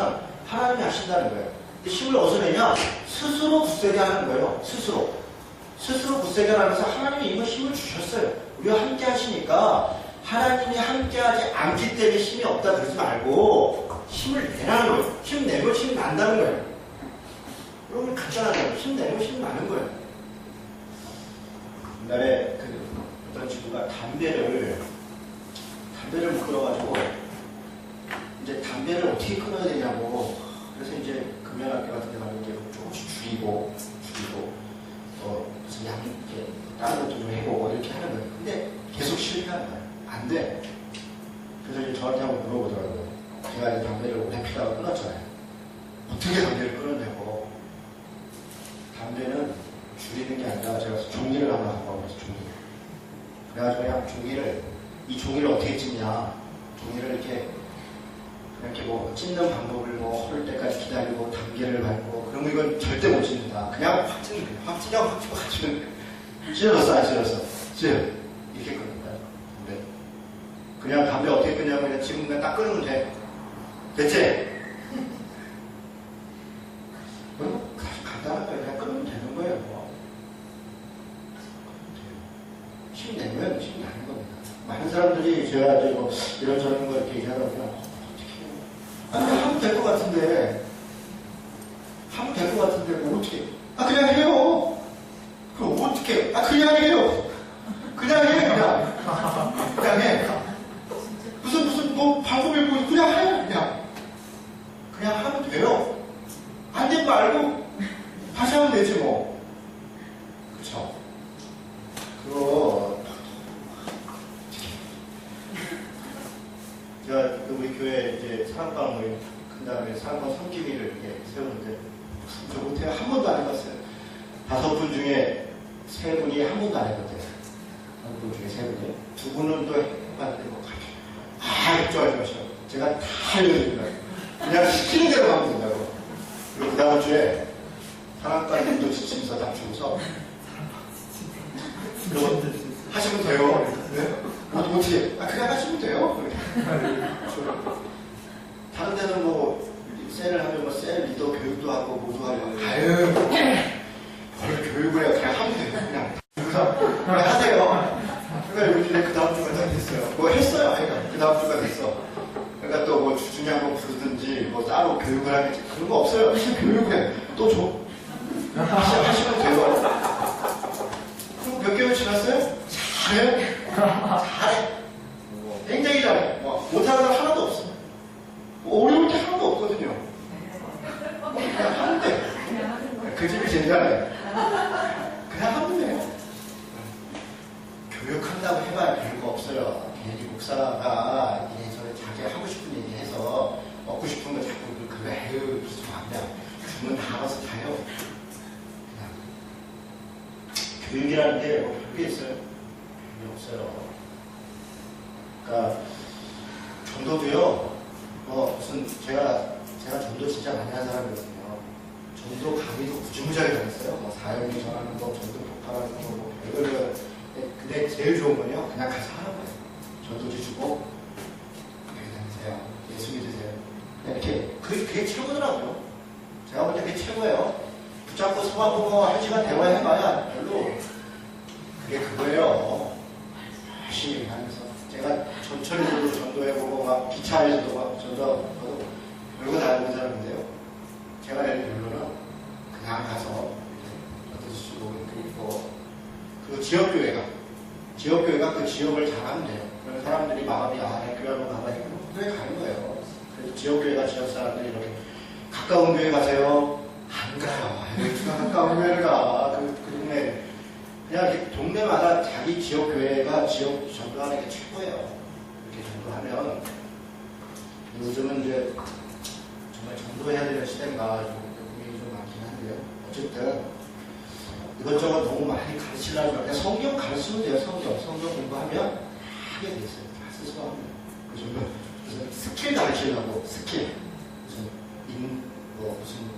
하나님이 하신다는 거예요. 힘을 어디서 내냐? 스스로 굳세게 하는 거예요. 스스로 굳세게 하면서 하나님이 이미 힘을 주셨어요. 우리와 함께 하시니까 하나님이 함께 하지 않기 때문에 힘이 없다 그러지 말고 힘을 내라는 거예요. 힘 내면 힘이 난다는 거예요. 여러분 간단하잖아요. 힘 내면 힘이 나는 거예요. 옛날에 어떤 친구가 담배를 못 끊어가지고 이제 담배를 어떻게 끊어야 되냐고. 그래서 이제 금연학교 같은 데 가면 이제 조금씩 줄이고 무슨 양 이렇게 다른 것도 좀 해보고 이렇게 하는 거예요. 근데 계속 실패하는 거예요. 안 돼. 그래서 이제 저한테 한번 물어보더라고요. 제가 이제 담배를 오래 피다가 끊었잖아요. 어떻게 담배를 끊었냐고. 담배는 줄이는 게 아니라 제가 종이를 하나 갖고 와서 종이. 그래가지고 그냥 이 종이를 어떻게 찢냐. 종이를 이렇게 뭐 찢는 방법을 뭐 흐를 때까지 기다리고 단계를 밟고 그런 거 이건 절대 못 찢는다. 그냥 확 찢는 거예요. 확 찢어가지고 찢어졌어 안 찢어졌어? 이렇게 끊는다. 네. 그냥 담배 어떻게 끊냐면 그냥 지금 그냥 딱 끊으면 돼. 됐지? 간단한 거예요. 그냥 끊으면 되는 거예요. 힘 내면 힘이 나는 겁니다. 많은 사람들이 제가 이제 뭐 이런저런 거 이렇게 얘기하면 아니, 하면 될 것 같은데. 뭐 어떻게. 그냥 해요. 그럼 어떻게. 그냥 해요. 그냥 해, 그냥 해. 무슨, 뭐, 방법이 뭐, 그냥 해, 그냥 하면 돼요. 안 된 거 알고, 다시 하면 되지, 뭐. 그쵸? 그거, 제가 우리 교회 이제 사랑방 모임 큰 다음에 사랑방 섬기기를 이렇게 세우는데 저 못해요. 한 번도 안 해봤어요. 5분 중에 3분이 한 번도 안 해봤대요. 5분 중에 3분이. 2분은 또 해봤는데 뭐 걱정하지 마시고 제가 다 알려드립니다. 그냥 시키는 대로 하면 된다고. 그리고 그 주에 사랑까지도 지침서 잡히고서 하시면 돼요. 네? 어떻게? 그냥 하시면 돼요. 다른 데는 뭐 셀을 하면 뭐 셀 리더 교육도 하고 모두 하고 아유 뭘 교육을 해요. 그냥 하면 돼요. 그냥 하세요. 그러니까 요즘에 그 다음 주가 다 됐어요. 뭐 했어요. 그러니까 그 다음 주가 됐어. 그러니까 또 뭐 주중에 한번 부르든지 뭐 따로 교육을 하겠지 그런 거 없어요. 그냥 교육을 해. 또 줘. 하시면 돼요. 그럼 몇 개월 지났어요? 잘해. 잘해. 굉장히 잘해. 못하는 사람 하나도 없어. 어려울 게 하나도 없거든요. 그냥 하면 돼. 그 집이 제일 잘해. 그냥 하면 돼요. 교육한다고 해봐야 별거 없어요. 괜히 목사가 이래저래 자기 하고 싶은 얘기 해서 먹고 싶은 거 자꾸 그래 에휴 그러지 마. 그냥 주문 다 알아서 다요. 그냥 교육이라는 게 뭐 별게 있어요? 별게 없어요. 그러니까 전도도요. 무슨 제가 전도 진짜 많이 한 사람이거든요. 전도 강의도 무지무지하게 다녔어요. 뭐 사역이 전하는 거, 전도 독학하는 거, 뭐 별걸. 근데 제일 좋은 건요. 그냥 가서 하는 거예요. 전도지 주고 교회 다니세요. 예수 믿으세요. 이렇게 그게 최고더라고요. 제가 볼 때 그게 최고예요. 붙잡고 소화보고 한 시간 대화해봐야 별로 그게 그거예요. 열심히 하면서 제가 전철에서도 전도해보고 막 기차에서도 막 전도하고 별거 다 하는 사람인데요. 제가 내린 결론은 그냥 가서 얻어주시고 그리고 지역교회가 그 지역을 잘하면 돼요. 그래서 사람들이 마음이 내 교회 한번 가봐야겠다. 교회 가는 거예요. 그래서 지역교회가 지역 사람들이 이렇게 가까운 교회 가세요. 안 가요. 누가 가까운 교회를 가. 그 동네 그냥 이렇게 동네마다 자기 지역교회가 지역 전도하는 게 최고예요. 이렇게 전도하면 요즘은 이제 정말 전도해야 되는 시대인가 고민이 좀 많긴 한데요. 어쨌든 이것저것 너무 많이 가르치려고 그냥 성경 가르치면 돼요. 성경 공부하면 하게 돼 있어요. 다 스스로 하면. 무슨 스킬 가르치려고 스킬 무슨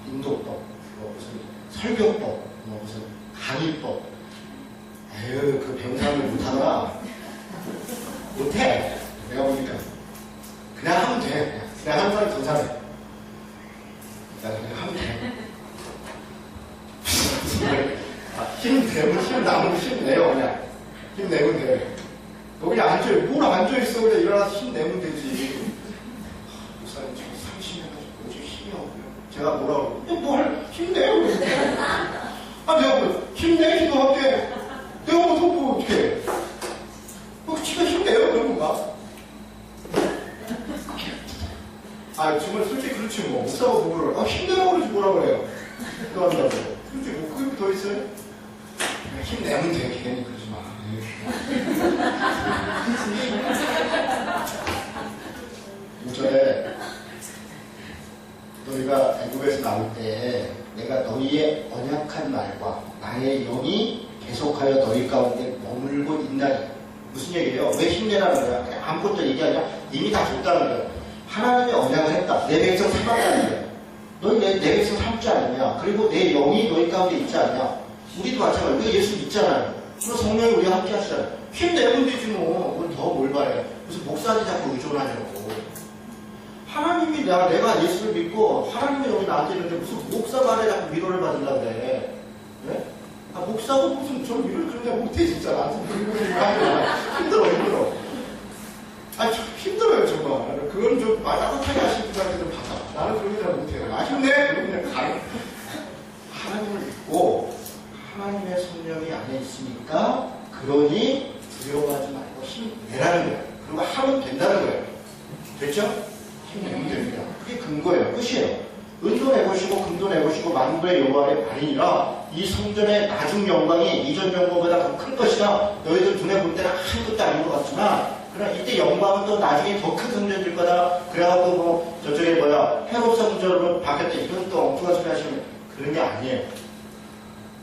인도법 무슨 설교법 무슨 강의법 에휴 그 배운 사람을 못하더라. 못해. 내가 보니까 그냥 하면 돼. 그냥 하는 사람이 더 잘해. 그냥 하면 돼. 힘 나오면 힘내요, 그냥. 힘내면 돼. 너 그냥 앉아요. 뭘 앉아있어. 그냥 일어나서 힘내면 되지. 목사님 지금 30년 가지고 요즘 힘이 없고요. 제가 뭐라고 그러고, 뭘 힘내요. 내가 뭐, 힘내, 기도할게. 내가 뭐, 어떡해. 지가 힘내요, 그런 건가? 정말 솔직히 그렇지 뭐. 목사가 뭐를, 힘내라고 그러지 뭐라 그래요. 기도한다고. 솔직히 뭐, 그게 더 있어요? 힘내면 돼, 괜히 그러지 마. 전에 너희가 애굽에서 나올 때 내가 너희의 언약한 말과 나의 영이 계속하여 너희 가운데 머물고 있나니. 무슨 얘기예요? 왜 힘내라는 거야? 그냥 아무것도 얘기하지 않아. 이미 다 줬다는 거야. 하나님의 언약을 했다. 내 백성 삼았다는 거야. 너희 내 백성 삼지 않느냐. 그리고 내 영이 너희 가운데 있지 않냐. 우리도 마찬가지로 우리가 예수 믿잖아요. 그리고 성령이 우리와 함께 하시잖아요. 힘내면 되지 뭐. 뭘 바래. 무슨 목사한테 자꾸 의존하냐고. 하나님이 내가 예수를 믿고 하나님의 영이 나한테 있는데 무슨 목사 말에 자꾸 위로를 받으려고 그래. 네? 목사도 무슨 저 위로를 그냥 못해 진짜. 나한테 힘들어. 참 힘들어요 정말. 그건 좀 따뜻하게 하시는 분한테 좀 받아. 나는 그런 거 잘 못해요. 힘내. 그냥 가요. 하나님을 믿고 하나님의 성령이 안에 있으니까 그러니 두려워하지 말고 힘내라는 거예요. 그리고 하면 된다는 거예요. 됐죠? 힘내면 됩니다. 그게 근거예요. 끝이에요. 은도 내보시고 금도 내보시고 만물의 여호와의 발이니라. 이 성전의 나중 영광이 이전 영광보다 더 큰 것이라. 너희들 눈에 볼 때는 아무것도 아닌 것 같지만 그러나 이때 영광은 또 나중에 더 큰 성전일 거다. 그래갖고 뭐 저쪽에 헤롯 성전으로 바뀌었다. 이건 또 엉뚱한 소리 하시면 그런 게 아니에요.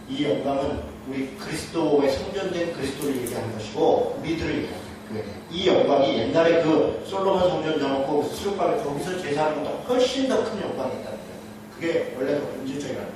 이 영광은 우리 그리스도의 성전된 그리스도를 얘기하는 것이고 우리들을 얘기하는 거예요. 이 영광이 옛날에 그 솔로몬 성전 져놓고 수렵바를 거기서 제사하는 것보다 훨씬 더 큰 영광이 있다는 거예요. 그게 원래 더 본질적이라는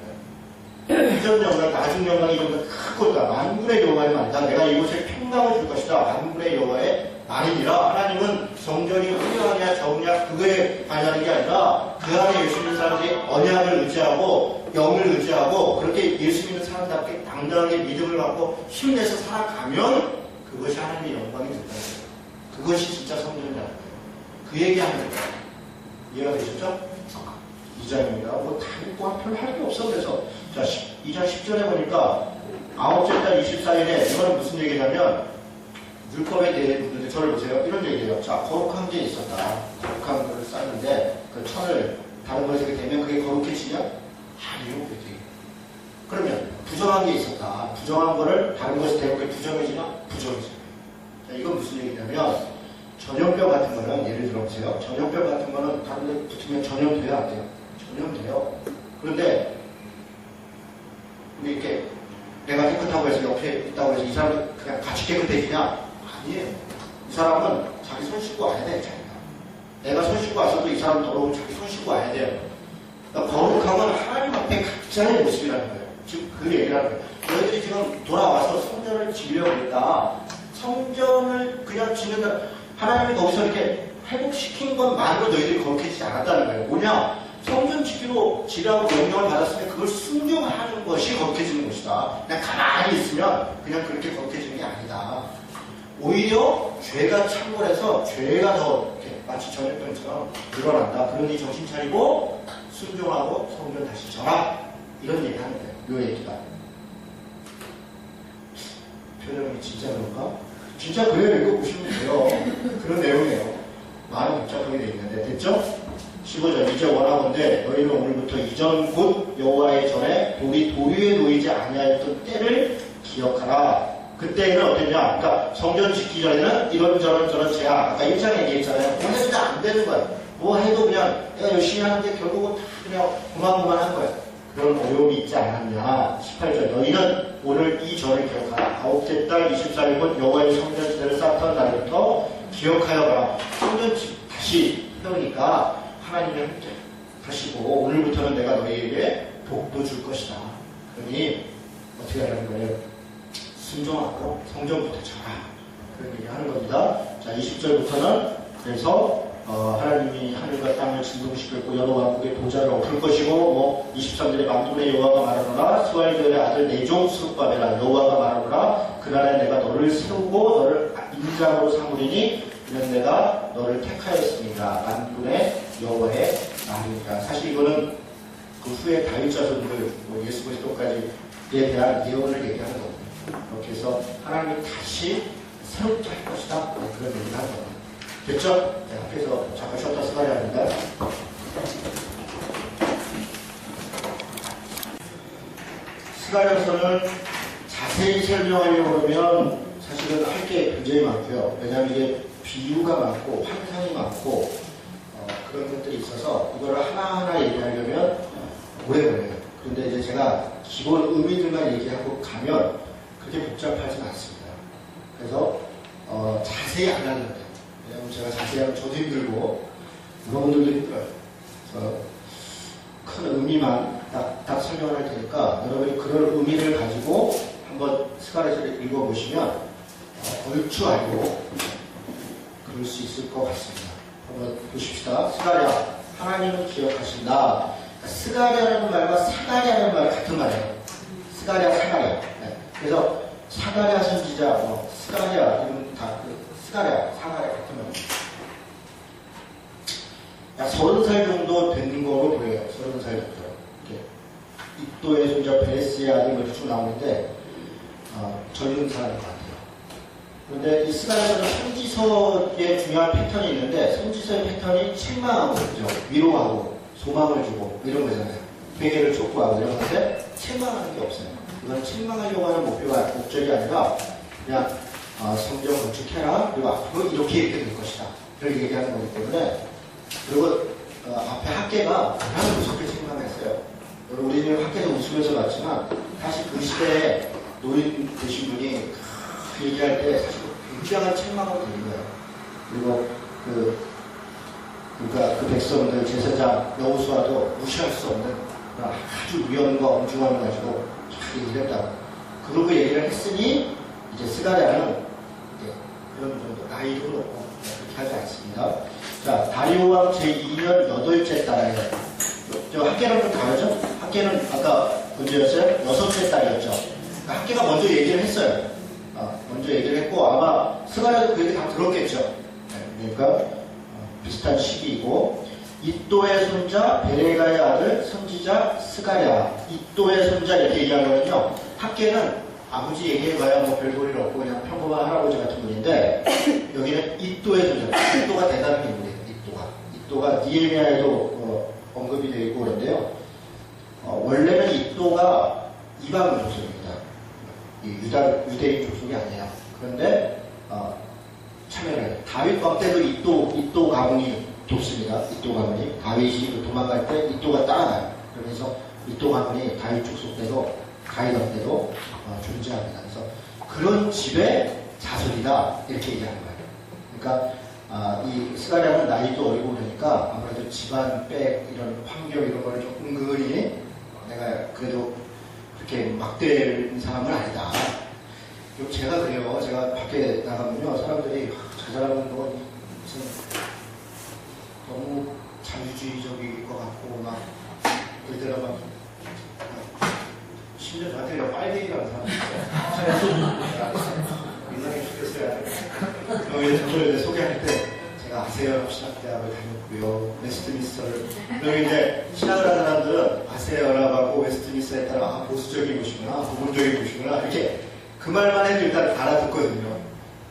거예요. 이전 영광, 나중 영광이 좀 더 크고다. 만군의 여호와의 말이다. 내가 이곳에 평강을 줄 것이다. 만군의 여호와의 말이니라. 하나님은 성전이 훌륭하냐 적으냐 그거에 관여하는 게 아니라 그 안에 예수 믿는 사람들이 언약을 의지하고 영을 의지하고 그렇게 예수 믿는 사람답게 당당하게 믿음을 갖고 힘내서 살아가면 그것이 하나님의 영광이 된다는 거예요. 그것이 진짜 성전이라는 거예요. 그 얘기하는 거예요. 이해가 되셨죠? 2장입니다. 뭐 다 읽고 별로 할 게 없어. 그래서 자 2장 10절에 보니까 9째 달 24일에 이거는 무슨 얘기냐면 율법에 대해 묻는데 저를 보세요. 이런 얘기예요. 자, 거룩한 게 있었다. 거룩한 거를 쌓는데 그 천을 다른 것에 대면 그게 거룩해지냐? 아니요. 그러면 부정한 게 있었다. 부정한 거를 다른 것에 대면 그게 부정해지냐? 부정해지냐. 자, 이건 무슨 얘기냐면 전염병 같은 거는 예를 들어보세요. 전염병 같은 거는 다른 데 붙으면 전염돼야 안 돼요? 전염돼요. 그런데 이렇게 내가 깨끗하고 해서 옆에 있다고 해서 이 사람이 그냥 같이 깨끗해지냐? 아니에요. 이 사람은 자기 손 씻고 와야 돼, 자기가. 내가 손 씻고 와서도 이 사람 더러우면 자기 손 씻고 와야 돼요. 그러니까 거룩함은 하나님 앞에 각자의 모습이라는 거예요. 지금 그 얘기를 하는 거예요. 너희들이 지금 돌아와서 성전을 지으려고 했다. 성전을 그냥 짓는다. 하나님이 거기서 이렇게 회복시킨 것만으로 너희들이 거룩해지지 않았다는 거예요. 뭐냐? 성전 지으라고 명령을 받았으면 그걸 순종하는 것이 거룩해지는 것이다. 그냥 가만히 있으면 그냥 그렇게 거룩해지는 게 아니다. 오히려 죄가 창궐해서 죄가 더 이렇게 마치 전염병처럼 늘어난다. 그러니 정신 차리고 순종하고 성전 다시 져라. 이런 얘기 하는 거예요. 이 얘기가. 표현이 진짜 그런가? 진짜 그래요. 이거 보시면 돼요. 그런 내용이에요. 많은 복잡하게 되어 있는데 됐죠? 15절 이제 원하건대 너희는 오늘부터 이전 곧 여호와의 전에 돌이 도류에 놓이지 아니하였던 때를 기억하라. 그때는 어땠냐? 그러니까 성전 짓기 전에는 이런저런 제약 아까 1장에 얘기했잖아요. 뭐 해도 안 되는 거야. 뭐 해도 그냥 내가 열심히 하는데 결국은 다 그냥 고만고만한 거야. 그런 어려움이 있지 않았냐. 18절 너희는 오늘 이 절을 기억하라. 9째 달 24일 곧 여호와의 성전 지대를 쌓던 날부터 기억하여 가라. 성전 다시 세우니까 하나님의 함께 하시고 오늘부터는 내가 너희에게 복도 줄 것이다. 그러니 어떻게 하라는 거예요? 순종하고 성전부터 져라. 그런 얘기 하는 겁니다. 자 20절부터는 그래서 하나님이 하늘과 땅을 진동시켰고 여러 왕국의 보좌를 엎을 것이고 뭐 23절에 만군의 여호와가 말하노라 스와이들의 아들 내종 스룹바벨아 여호와가 말하노라 그날에 내가 너를 세우고 너를 인장으로 삼으리니 이는 내가 너를 택하였습니다. 만군의 여호와의 말이니까. 사실 이거는 그 후에 다윗 자손들 뭐 예수 그리스도까지에 대한 예언을 얘기하는 겁니다. 그렇게 해서 하나님이 다시 새롭게 할 것이다. 그런 얘기를 하는 겁니다. 됐죠? 네, 앞에서 잠깐 쉬었다 스가랴 합니다. 스가랴서는 자세히 설명하려고 그러면 사실은 할 게 굉장히 많고요. 왜냐하면 이게 비유가 많고 환상이 많고 그런 것들이 있어서 이거를 하나하나 얘기하려면 오래 걸려요. 그런데 이제 제가 기본 의미들만 얘기하고 가면 그렇게 복잡하진 않습니다. 그래서 자세히 안 하는데 왜냐하면 제가 자세히 하면 저도 힘들고 여러분들도 힘들어요. 그래서 큰 의미만 딱 설명을 할 테니까 여러분이 그런 의미를 가지고 한번 스가랴서를 읽어보시면 얼추 알고 그럴 수 있을 것 같습니다. 한번 보십시다. 스가랴 하나님은 기억하신다. 스가랴라는 말과 사가랴라는 말 같은 말이에요. 스가랴, 사가랴. 네. 그래서 사가랴 선지자, 스가랴 이런 다 스가랴, 사가랴 같은 말. 약 30살 정도 된 거로 보여요. 30살 정도. 이렇게 입도의 손자 베레스의 아들 이렇게 쭉 나오는데 젊은 사람인 것 같아요. 그런데 이 스가랴서는 선지서의 중요한 패턴이 있는데 선지서의 패턴이 책망하고 그죠? 위로하고 소망을 주고 이런 거잖아요. 회개를 촉구하고 이런 건데 책망하는 게 없어요. 이건 책망하려고 하는 목적이 아니라 그냥 성전 건축해라 그리고 앞으로 이렇게 될 것이다. 그렇게 얘기하는 거기 때문에 그리고 앞에 학계가 얼마나 무섭게 책망했어요. 우리 지금 학계에서 웃으면서 봤지만 사실 그 시대에 노인 되신 분이 그 얘기할 때 사실 굉장한 책망을 드린 거예요. 그리고 그러니까 그 백성들 제사장 여호수아도 무시할 수 없는 아주 위험과 엄중함을 가지고 쫙 얘기를 했다고. 그러고 얘기를 했으니 이제 스가랴는 이제 그런 정도 나이도 그렇고 그렇게 하지 않습니다. 자, 다리오 왕 제2년 8째 달에 저 학계는 좀 다르죠? 학계는 아까 문제였어요? 6째 달이었죠. 그러니까 학계가 먼저 얘기를 했어요. 먼저 얘기를 했고 아마 스가랴도 그 얘기 다 들었겠죠. 네, 그러니까 비슷한 시기이고 이또의 손자 베레가의 아들 선지자 스가랴 이또의 손자 이렇게 얘기한 거는요. 학계는 아버지 얘기해봐야 뭐 별볼일 없고 그냥 평범한 할아버지 같은 분인데 여기는 이또의 손자 이또가 대단한 인물이에요. 이또가 니에미야에도 언급이 되어 있고 그런데요. 원래는 이또가 이방 족속입니다. 유대인 족속이 아니에요. 그런데 참여를 해요. 다윗 왕 때도 이또 가문이 돕습니다. 이또 가문이 다윗이 도망갈 때 이또가 따라가요. 그래서 이또 가문이 다윗 족속 때도 가이던 때도 존재합니다. 그래서 그런 집의 자손이다 이렇게 얘기하는 거예요. 그러니까 이 스가랴는 나이도 어리고 그러니까 아무래도 집안 백 이런 환경 이런 거를 좀 은근히 내가 그래도 그렇게 막대는 사람은 아니다. 제가 그래요. 제가 밖에 나가면요 사람들이 저 사람은 뭐 무슨 너무 자유주의적일 것 같고 막 그때가 막 심지어 저한테 빨갱이라는 사람이 있어요. 민망해 죽겠어요. 저를 소개할 때 제가 아세요 신학대학을 다녔고요. 웨스트민스터를 여기 이제 신학을 하는 사람들은 아세요라고 하고 웨스트민스터에 따라 보수적인 곳이구나 부분적인 곳이구나 이렇게 그 말만 해도 일단 알아듣거든요.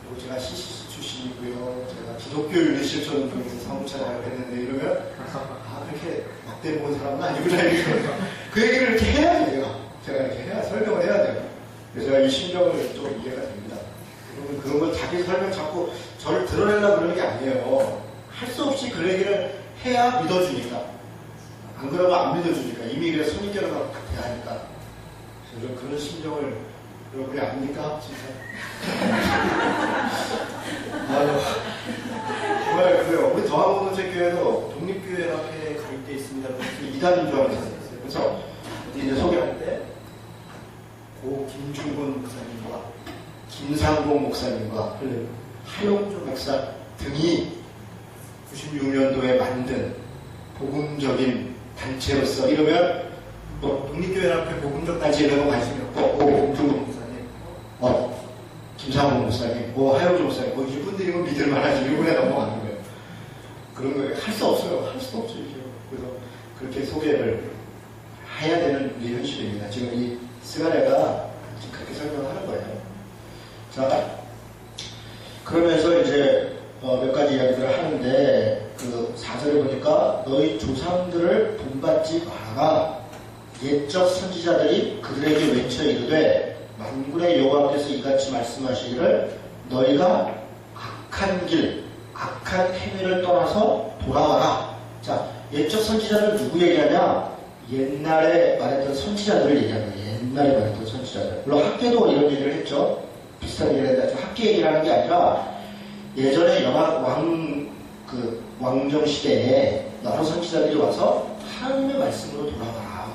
그리고 제가 CCC 출신이고요. 제가 기독교 윤리실천 중에서 사무차장을 했는데 이러면 그렇게 막대 보는 사람은 아니구나 이렇게 그 얘기를 이렇게 해야지 제가 이렇게 해야 설명을 해야 돼요. 그래서 제가 이 심정을 좀 이해가 됩니다. 그런 걸 자기 설명 자꾸 저를 드러내려고 그러는 게 아니에요. 할 수 없이 그 얘기를 해야 믿어주니까. 안 그러면 안 믿어주니까. 이미 그래 선입견을 갖고 대하니까. 그래서 그런 심정을 여러분이 압니까? 진짜. 정말 그래요. 우리 더한공동체교회도 독립교회학회에 가입되어 있습니다. 이단인 줄 알고 있었어요. 그래서 이제 소개할 때 고 김중곤 목사님과 김상봉 목사님과 하용조 목사 등이 96년도에 만든 복음적인 단체로서 이러면 뭐 독립교회학회 복음적 단체 이런 거 관심이 없고 김중곤 목사님, 김상봉 목사님, 하용조 목사님 이분들이면 믿을 만하지 이분에 넘어가는 거예요. 그런 거 할 수 없어요. 할 수도 없어요. 그래서 그렇게 소개를 해야 되는 우리 현실입니다. 지금 이 스가랴가 그렇게 설명하는 거예요. 자, 그러면서 이제 몇 가지 이야기들을 하는데 그 4절에 보니까 너희 조상들을 본받지 말아라. 옛적 선지자들이 그들에게 외쳐 이르되 만군의 여호와께서 이같이 말씀하시기를 너희가 악한 길, 악한 행위를 떠나서 돌아와라. 자, 옛적 선지자들 누구 얘기하냐? 옛날에 말했던 선지자들을 얘기하는 거예요. 옛날에 말했던 선지자들. 물론 학계도 이런 얘기를 했죠. 비슷한 얘기를 했는데 학계 얘기를 하는 게 아니라 예전에 왕정 시대에 여러 선지자들이 와서 하나님의 말씀으로 돌아가라.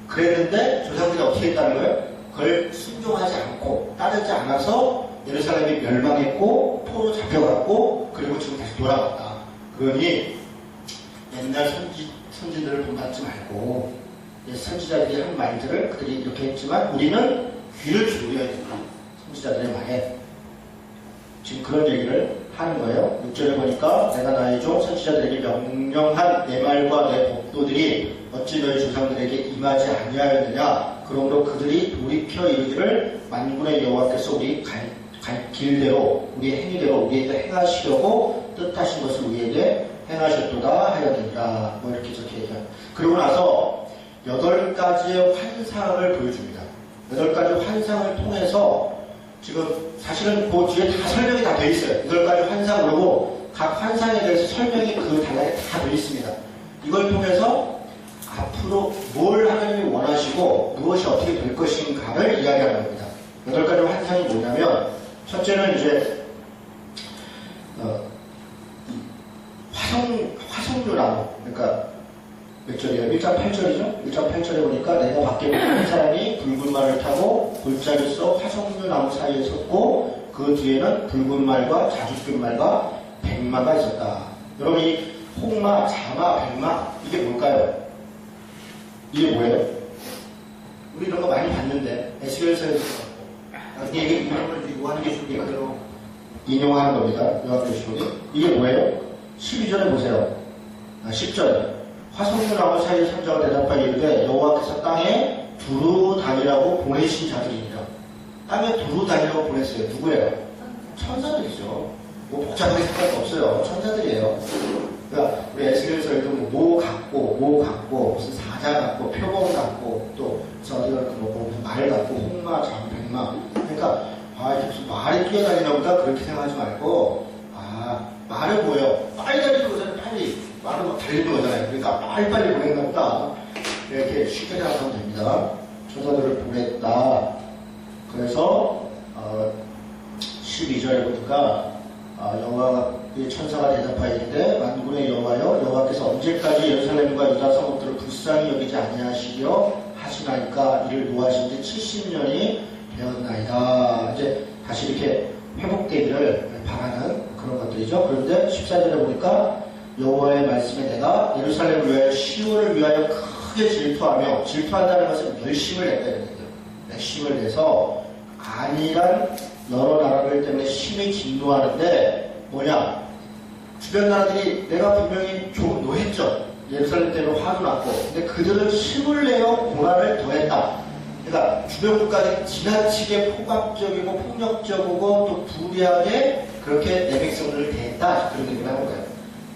그랬는데 조상들이 어떻게 했다는 거예요? 그걸 순종하지 않고 따르지 않아서 예루살렘이 멸망했고 포로 잡혀갔고 그리고 지금 다시 돌아갔다. 그러니 옛날 선지들을 본받지 말고 선지자들이 한 말들을 그들이 이렇게 했지만 우리는 귀를 기울여야 된다. 선지자들의 말에 지금 그런 얘기를 하는 거예요. 6절에 보니까 내가 나의 종 선지자들에게 명령한 내 말과 내 법도들이 어찌 너희 조상들에게 임하지 아니하였느냐. 그러므로 그들이 돌이켜 이르기를 만군의 여호와께서 우리 갈 길대로 우리의 행위대로 우리에게 행하시려고 뜻하신 것을 우리에게 행하셨도다 하였느니라. 뭐 이렇게 얘기해요. 그러고 나서 8가지의 환상을 보여줍니다. 8가지 환상을 통해서 지금 사실은 그 뒤에 다 설명이 다 돼 있어요. 8가지 환상 그러고 각 환상에 대해서 설명이 그 단락에 다 돼 있습니다. 이걸 통해서 앞으로 뭘 하나님이 원하시고 무엇이 어떻게 될 것인가를 이야기하는 겁니다. 8가지 환상이 뭐냐면 첫째는 이제 화석류나무, 그러니까 몇 절이에요? 1장 8절이죠? 1장 8절에 보니까 내가 밖에 한 사람이 붉은 말을 타고 골짜기 속 화석류 나무 사이에 섰고 그 뒤에는 붉은 말과 자주빛 말과 백마가 있었다. 여러분 이 홍마, 자마, 백마 이게 뭘까요? 이게 뭐예요? 우리 이런 거 많이 봤는데 에스겔서에서 나중에 이게 이름을 요한계 주기가 그대로 인용하는 겁니다. 요한계 주기 이게 뭐예요? 12절에 보세요. 10절에 화석류 나무 사이에 선자가 대답하여 이르되 여호와께서 땅에 두루 다니라고 보내신 자들입니다. 땅에 두루 다니라고 보냈어요. 누구예요? 천사들이죠. 뭐 복잡하게 생각할 거 없어요. 천사들이에요. 그러니까 우리 에스겔서에도 모 같고 무슨 사자 같고 표범 같고 또 저기가 그러고 무슨 말 같고 홍마, 장, 백마. 그러니까 무슨 말이 뛰어다니나 보다 그렇게 생각하지 말고 말은 뭐예요? 빨리 달리는 거잖아요. 빨리. 말은 막 달리는 거잖아요. 그러니까 빨리빨리 보냈나 보다. 이렇게 쉽게 생각하면 됩니다. 천사들을 보냈다. 그래서 12절에 보니까 여호와 천사가 대답하였는데 만군의 여호와여 여호와께서 언제까지 예루살렘과 유다 성읍들을 불쌍히 여기지 아니하시려 하시나이까 이를 노하신 지 70년이 되었나이다. 이제 다시 이렇게 회복되기를 바라는 그런 것들이죠. 그런데 14절에 보니까 여호와의 말씀에 내가 예루살렘을 위하여 시온을 위하여 크게 질투한다는 것은 열심을 냈다는 얘기예요. 열심을 내서 안일한 여러 나라들 때문에 심히 진노하는데 뭐냐? 주변 나라들이 내가 분명히 좀 노했죠. 예루살렘 때문에 화도 났고 근데 그들은 힘을 내어 고난을 더했다. 그러니까 주변 국가들이 지나치게 포괄적이고 폭력적이고 또 불리하게 그렇게 내 백성들을 대했다. 그런 얘기를 하는 거예요.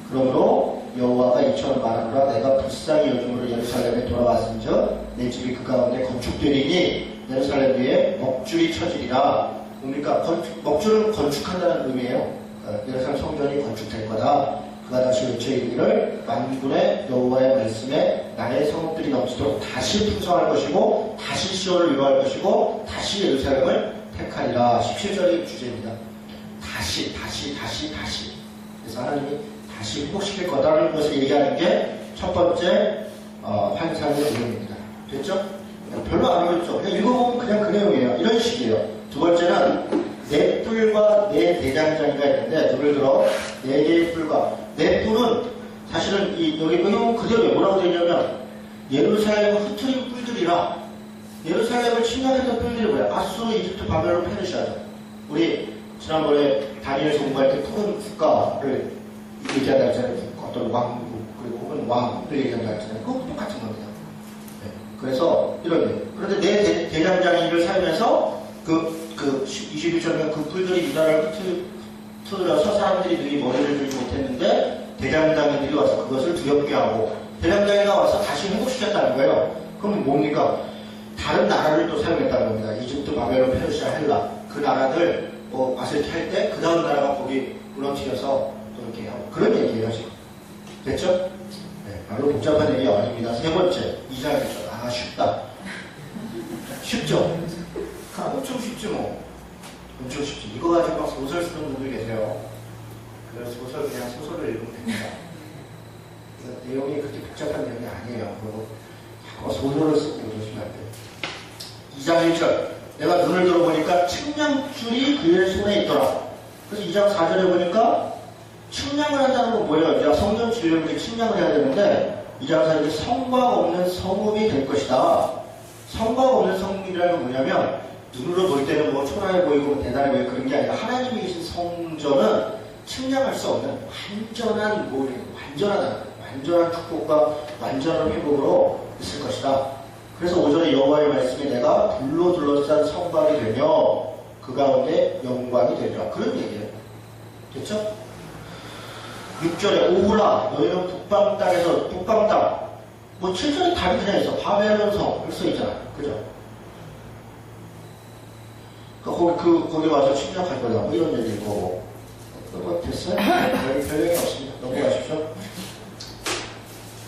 그러므로 여호와가 이처럼 말하노라 내가 불쌍히 여김으로 예루살렘에 돌아왔은즉 내 집이 그 가운데 건축되리니 예루살렘 위에 먹줄이 쳐지리라. 그러니까 먹줄은 건축한다는 의미예요. 예루살렘 성전이 건축될 거다. 그가 다시 외쳐 이르기를 만군의 여호와의 말씀에 나의 성읍들이 넘치도록 다시 풍성할 것이고 다시 시온을 위로할 것이고 다시 예루살렘을 택하리라. 17절이 주제입니다. 다시. 그래서 하나님이 다시 회복시킬 거다라는 것을 얘기하는 게 첫 번째 환상의 내용입니다. 됐죠? 별로 안 어렵죠? 그냥 읽어보면 그냥 그 내용이에요. 이런 식이에요. 두 번째는 네 뿔과 네 대장장이가 있는데 예를 들어 네 개의 뿔과 네 뿔은 사실은 여기 보면 그대로 뭐라고 되어 있냐면 예루살렘을 흩트린 뿔들이라. 예루살렘을 침략했던 뿔들이 뭐야? 아수르, 이집트, 바벨론, 페르시아죠. 우리 지난번에 다니엘서 공부할 때 푸른 국가를 얘기한다 했잖아요. 어떤 왕국 그리고 혹은 왕을 얘기한다 했잖아요. 그거 똑같은 겁니다. 네. 그래서 이런 게 그런데 내 대장장이를 살면서 21절에 그 뿔들이 유다를 흩어져서 사람들이 능히 머리를 들지 못했는데 대장장이들이 와서 그것을 두렵게 하고 대장장이가 와서 다시 회복시켰다는 거예요. 그럼 뭡니까? 다른 나라를 또 사용했다는 겁니다. 이집트, 바벨론, 페르시아, 헬라 그 나라들 와서 이렇게 할 때 그 다음 나라가 거기 무너뜨려서 또 이렇게 하고 그런 얘기예요 지금. 됐죠? 네, 바로 복잡한 얘기가 아닙니다. 세 번째 2장이죠. 쉽다. 쉽죠? 엄청 쉽지 뭐. 엄청 쉽지. 이거 가지고 막 소설 쓰는 분들 계세요. 그래서 소설 그냥 소설을 읽으면 됩니다. 내용이 그렇게 복잡한 내용이 아니에요. 그리고 자꾸 소설을 쓰고 그러시면 안 돼요. 2장 1절 내가 눈을 들어보니까 측량줄이 그의 손에 있더라. 그래서 2장 4절에 보니까 측량을 한다는 건 뭐예요? 이제 성전 지으려면 측량을 해야 되는데 2장 4절에 성곽 없는 성읍이 될 것이다. 성곽 없는 성읍이라는 건 뭐냐면 눈으로 볼 때는 뭐 초라해 보이고 대단해 보이고 그런 게 아니라 하나님이 계신 성전은 측량할 수 없는 완전한 축복과 완전한 회복으로 있을 것이다. 그래서 5절에 여호와의 말씀에 내가 불로 둘러싼 성곽이 되며 그 가운데 영광이 되리라. 그런 얘기예요. 됐죠? 6절에 오후라 너희는 북방 땅에서 북방 땅 뭐 7절에 답이 그냥 있어. 바벨론 성 써 있잖아. 그죠? 거기 와서 침략할 거다. 뭐 이런 얘기고. 됐어요? 별명이 없습니다. 넘어가십시오.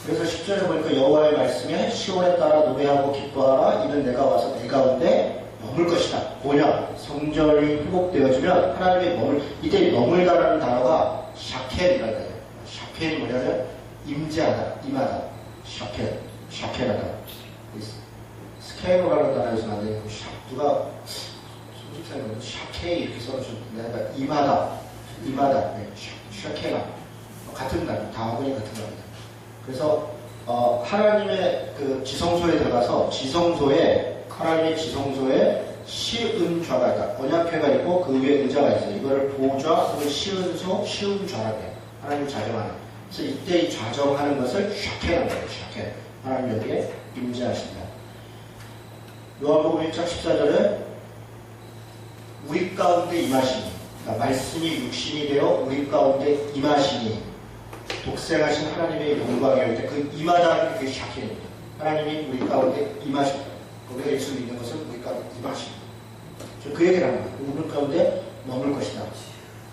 그래서 10절에 보니까 여호와의 말씀에 시온에 따라 노래하고 기뻐하라. 이는 내가 와서 내 가운데 머물 것이다. 뭐냐? 성전이 회복되어지면 하나님의 이때 머물다라는 단어가 샤켈이라는 거예요. 샤켈이 뭐냐면 임재하다, 임하다. 샤케나다. 스케노라는 단어에서 만든 누가 샤케 이렇게 써주셨는데 이마다 네, 샤케나 같은 말, 다음이 같은 말입니다. 그래서 하나님의 그 지성소에 들어가서 하나님의 지성소에 시은좌가 있다. 언약궤가 있고 그 위에 의자가 있어요. 이거를 보좌 혹은 시은좌라고 해요. 하나님 자정하는. 그래서 이때 이 좌정하는 것을 샤케라는 거예요. 샤케. 하나님 여기에 임재하신다. 요한복음 1장 14절에 우리 가운데 임하시니, 그러니까 말씀이 육신이 되어 우리 가운데 임하시니, 독생하신 하나님의 영광이 올 때 그 임하다는 게 샤케입니다. 하나님이 우리 가운데 임하신다. 거기에 예수 믿는 것은 우리 가운데 임하신다. 그 얘기를 합니다. 우리 가운데 머물 것이다.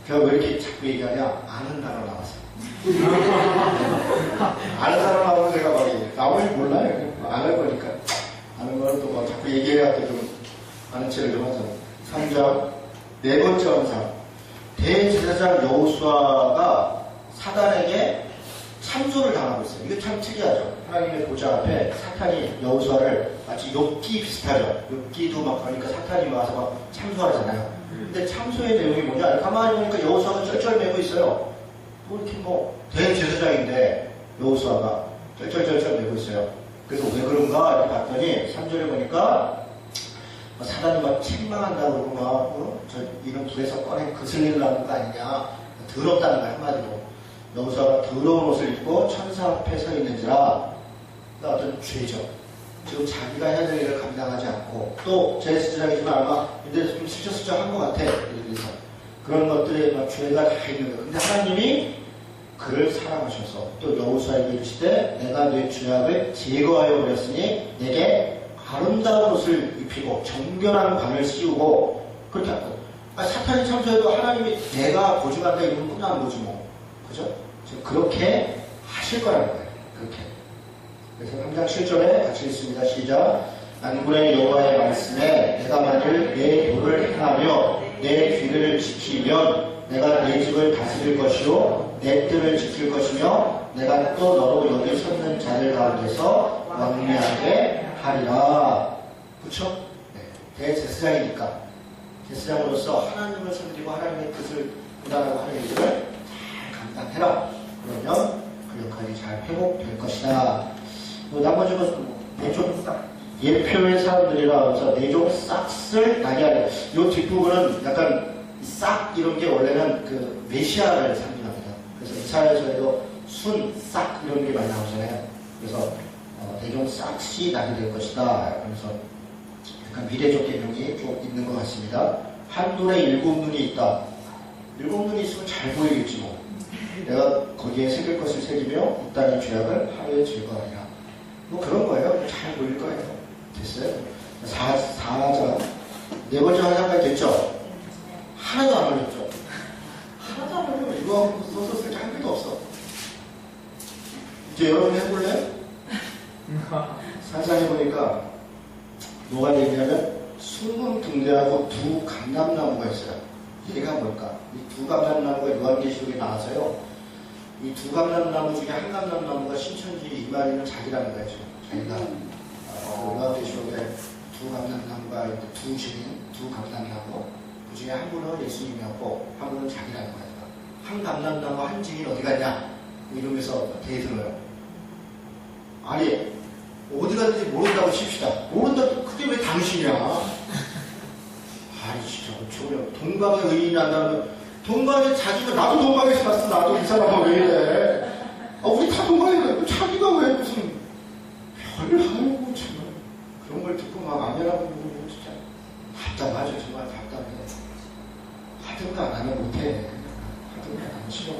제가 왜 이렇게 자꾸 얘기하냐? 아는 단어 나왔어요. 아는 단어 나오면 제가 막 나오는지 몰라요. 안 할 거니까. 아는 거는 또 막 자꾸 얘기해야 좀 아는 체를 좀 하죠. 3장, 네 번째 환상. 대제사장 여호수아가 사단에게 참소를 당하고 있어요. 이게 참 특이하죠. 하나님의 보좌 앞에 사탄이 여호수아를 마치 욥기 비슷하죠. 욥기도 막 그러니까 사탄이 와서 막 참소하잖아요. 근데 참소의 내용이 뭐냐? 가만히 보니까 여호수아가 쩔쩔매고 있어요. 뭐 이렇게 뭐 대제사장인데 여호수아가 쩔쩔매고 있어요. 그래서 왜 그런가 이렇게 봤더니 3절에 보니까 사단이 막 책망한다고 그러고 막 이런 불에서 꺼낸 그슬리려는 거 아니냐. 더럽다는 거야 한마디로. 여호수아가 더러운 옷을 입고 천사 앞에 서 있는지라 어떤 죄죠. 지금 자기가 해야 될 일을 감당하지 않고 또 제사장이지만 아마 근데 좀 슬쩍슬쩍 한 것 같아. 그래서 그런 것들에 막 죄가 다 있는 거예요. 근데 하나님이 그를 사랑하셔서 또 여호수아에게 이르시되 내가 네 죄악을 제거하여 버렸으니 내게 아름다운 옷을 입히고 정결한 관을 씌우고 그렇게 하고 사탄이 참소해도 하나님이 내가 보증한다 이러면 끝나는 거지 뭐. 그죠? 그렇게 하실 거라는 거예요. 그렇게. 그래서 3장 7절에 같이 읽습니다. 시작. 만군의 여호와의 말씀에 내가 만일 내 도를 행하며 내 귀를 지키면 내가 내 집을 다스릴 것이요 내 뜰을 지킬 것이며 내가 또 너로 여기 섰는 자들 가운데서 왕래하게 하리라. 그렇죠? 네. 대제사장이니까 제사장으로서 하나님을 섬기고 하나님의 뜻을 구달하고 하는 일을 잘 감당해라. 그러면 그 역할이 잘 회복될 것이다. 나머지는 내종 예표의 사람들이라 해서 내종 싹을 나게 하려. 이 뒷부분은 약간 싹 이런 게 원래는 그 메시아를 상징합니다. 그래서 이사야서에도 순, 싹 이런 게 많이 나오잖아요. 그래서 내종 싹이 나게 될 것이다. 그래서 약간 미래적 개념이 좀 있는 것 같습니다. 한눈에 7눈이 있다. 7눈이 있으면 잘 보이겠지 뭐. 내가 거기에 새길 것을 새기며 이 땅의 죄악을 하루에 제거하리라. 뭐 그런 거예요. 잘 보일 거예요. 됐어요? 4장 네 번째 화장까지 됐죠? 하나도 안 걸렸죠? 하나도 안 걸려. 이거 써서 쓸 게 한 개도 없어. 이제 여러분 해볼래? 상상해보니까 뭐가 되냐면 순금등대하고 두 감람나무가 있어요. 얘가 뭘까? 이 두 감람나무가 요한계시록에 나와서요. 이 두 감람나무 중에 한 감람나무가 신천지 이만희는 자기라는 거죠. 자기가 요한계시록에 두 감람나무가 있는데 두 증인, 두 감람나무 그 중에 한 분은 예수님이었고 한 분은 자기라는 거예요. 한 감람나무 한 증인 어디 갔냐? 이러면서 대들어요. 아니 어디 갔는지 모른다고 칩시다. 모른다. 그게 왜 당신이야? 아니 진짜 어쩌면 동방의 의인이 한다면 동방에 자기가 나도 동방에서 봤어. 나도 이 사람은 왜 이래? 우리 다 동방에 가고 자기가 왜 무슨 별을 하고 정말 그런 걸 듣고 막 아멘하고 그러고 진짜 답답하죠. 정말 답답해. 하든 안 하면 못해. 하든 안 싫어.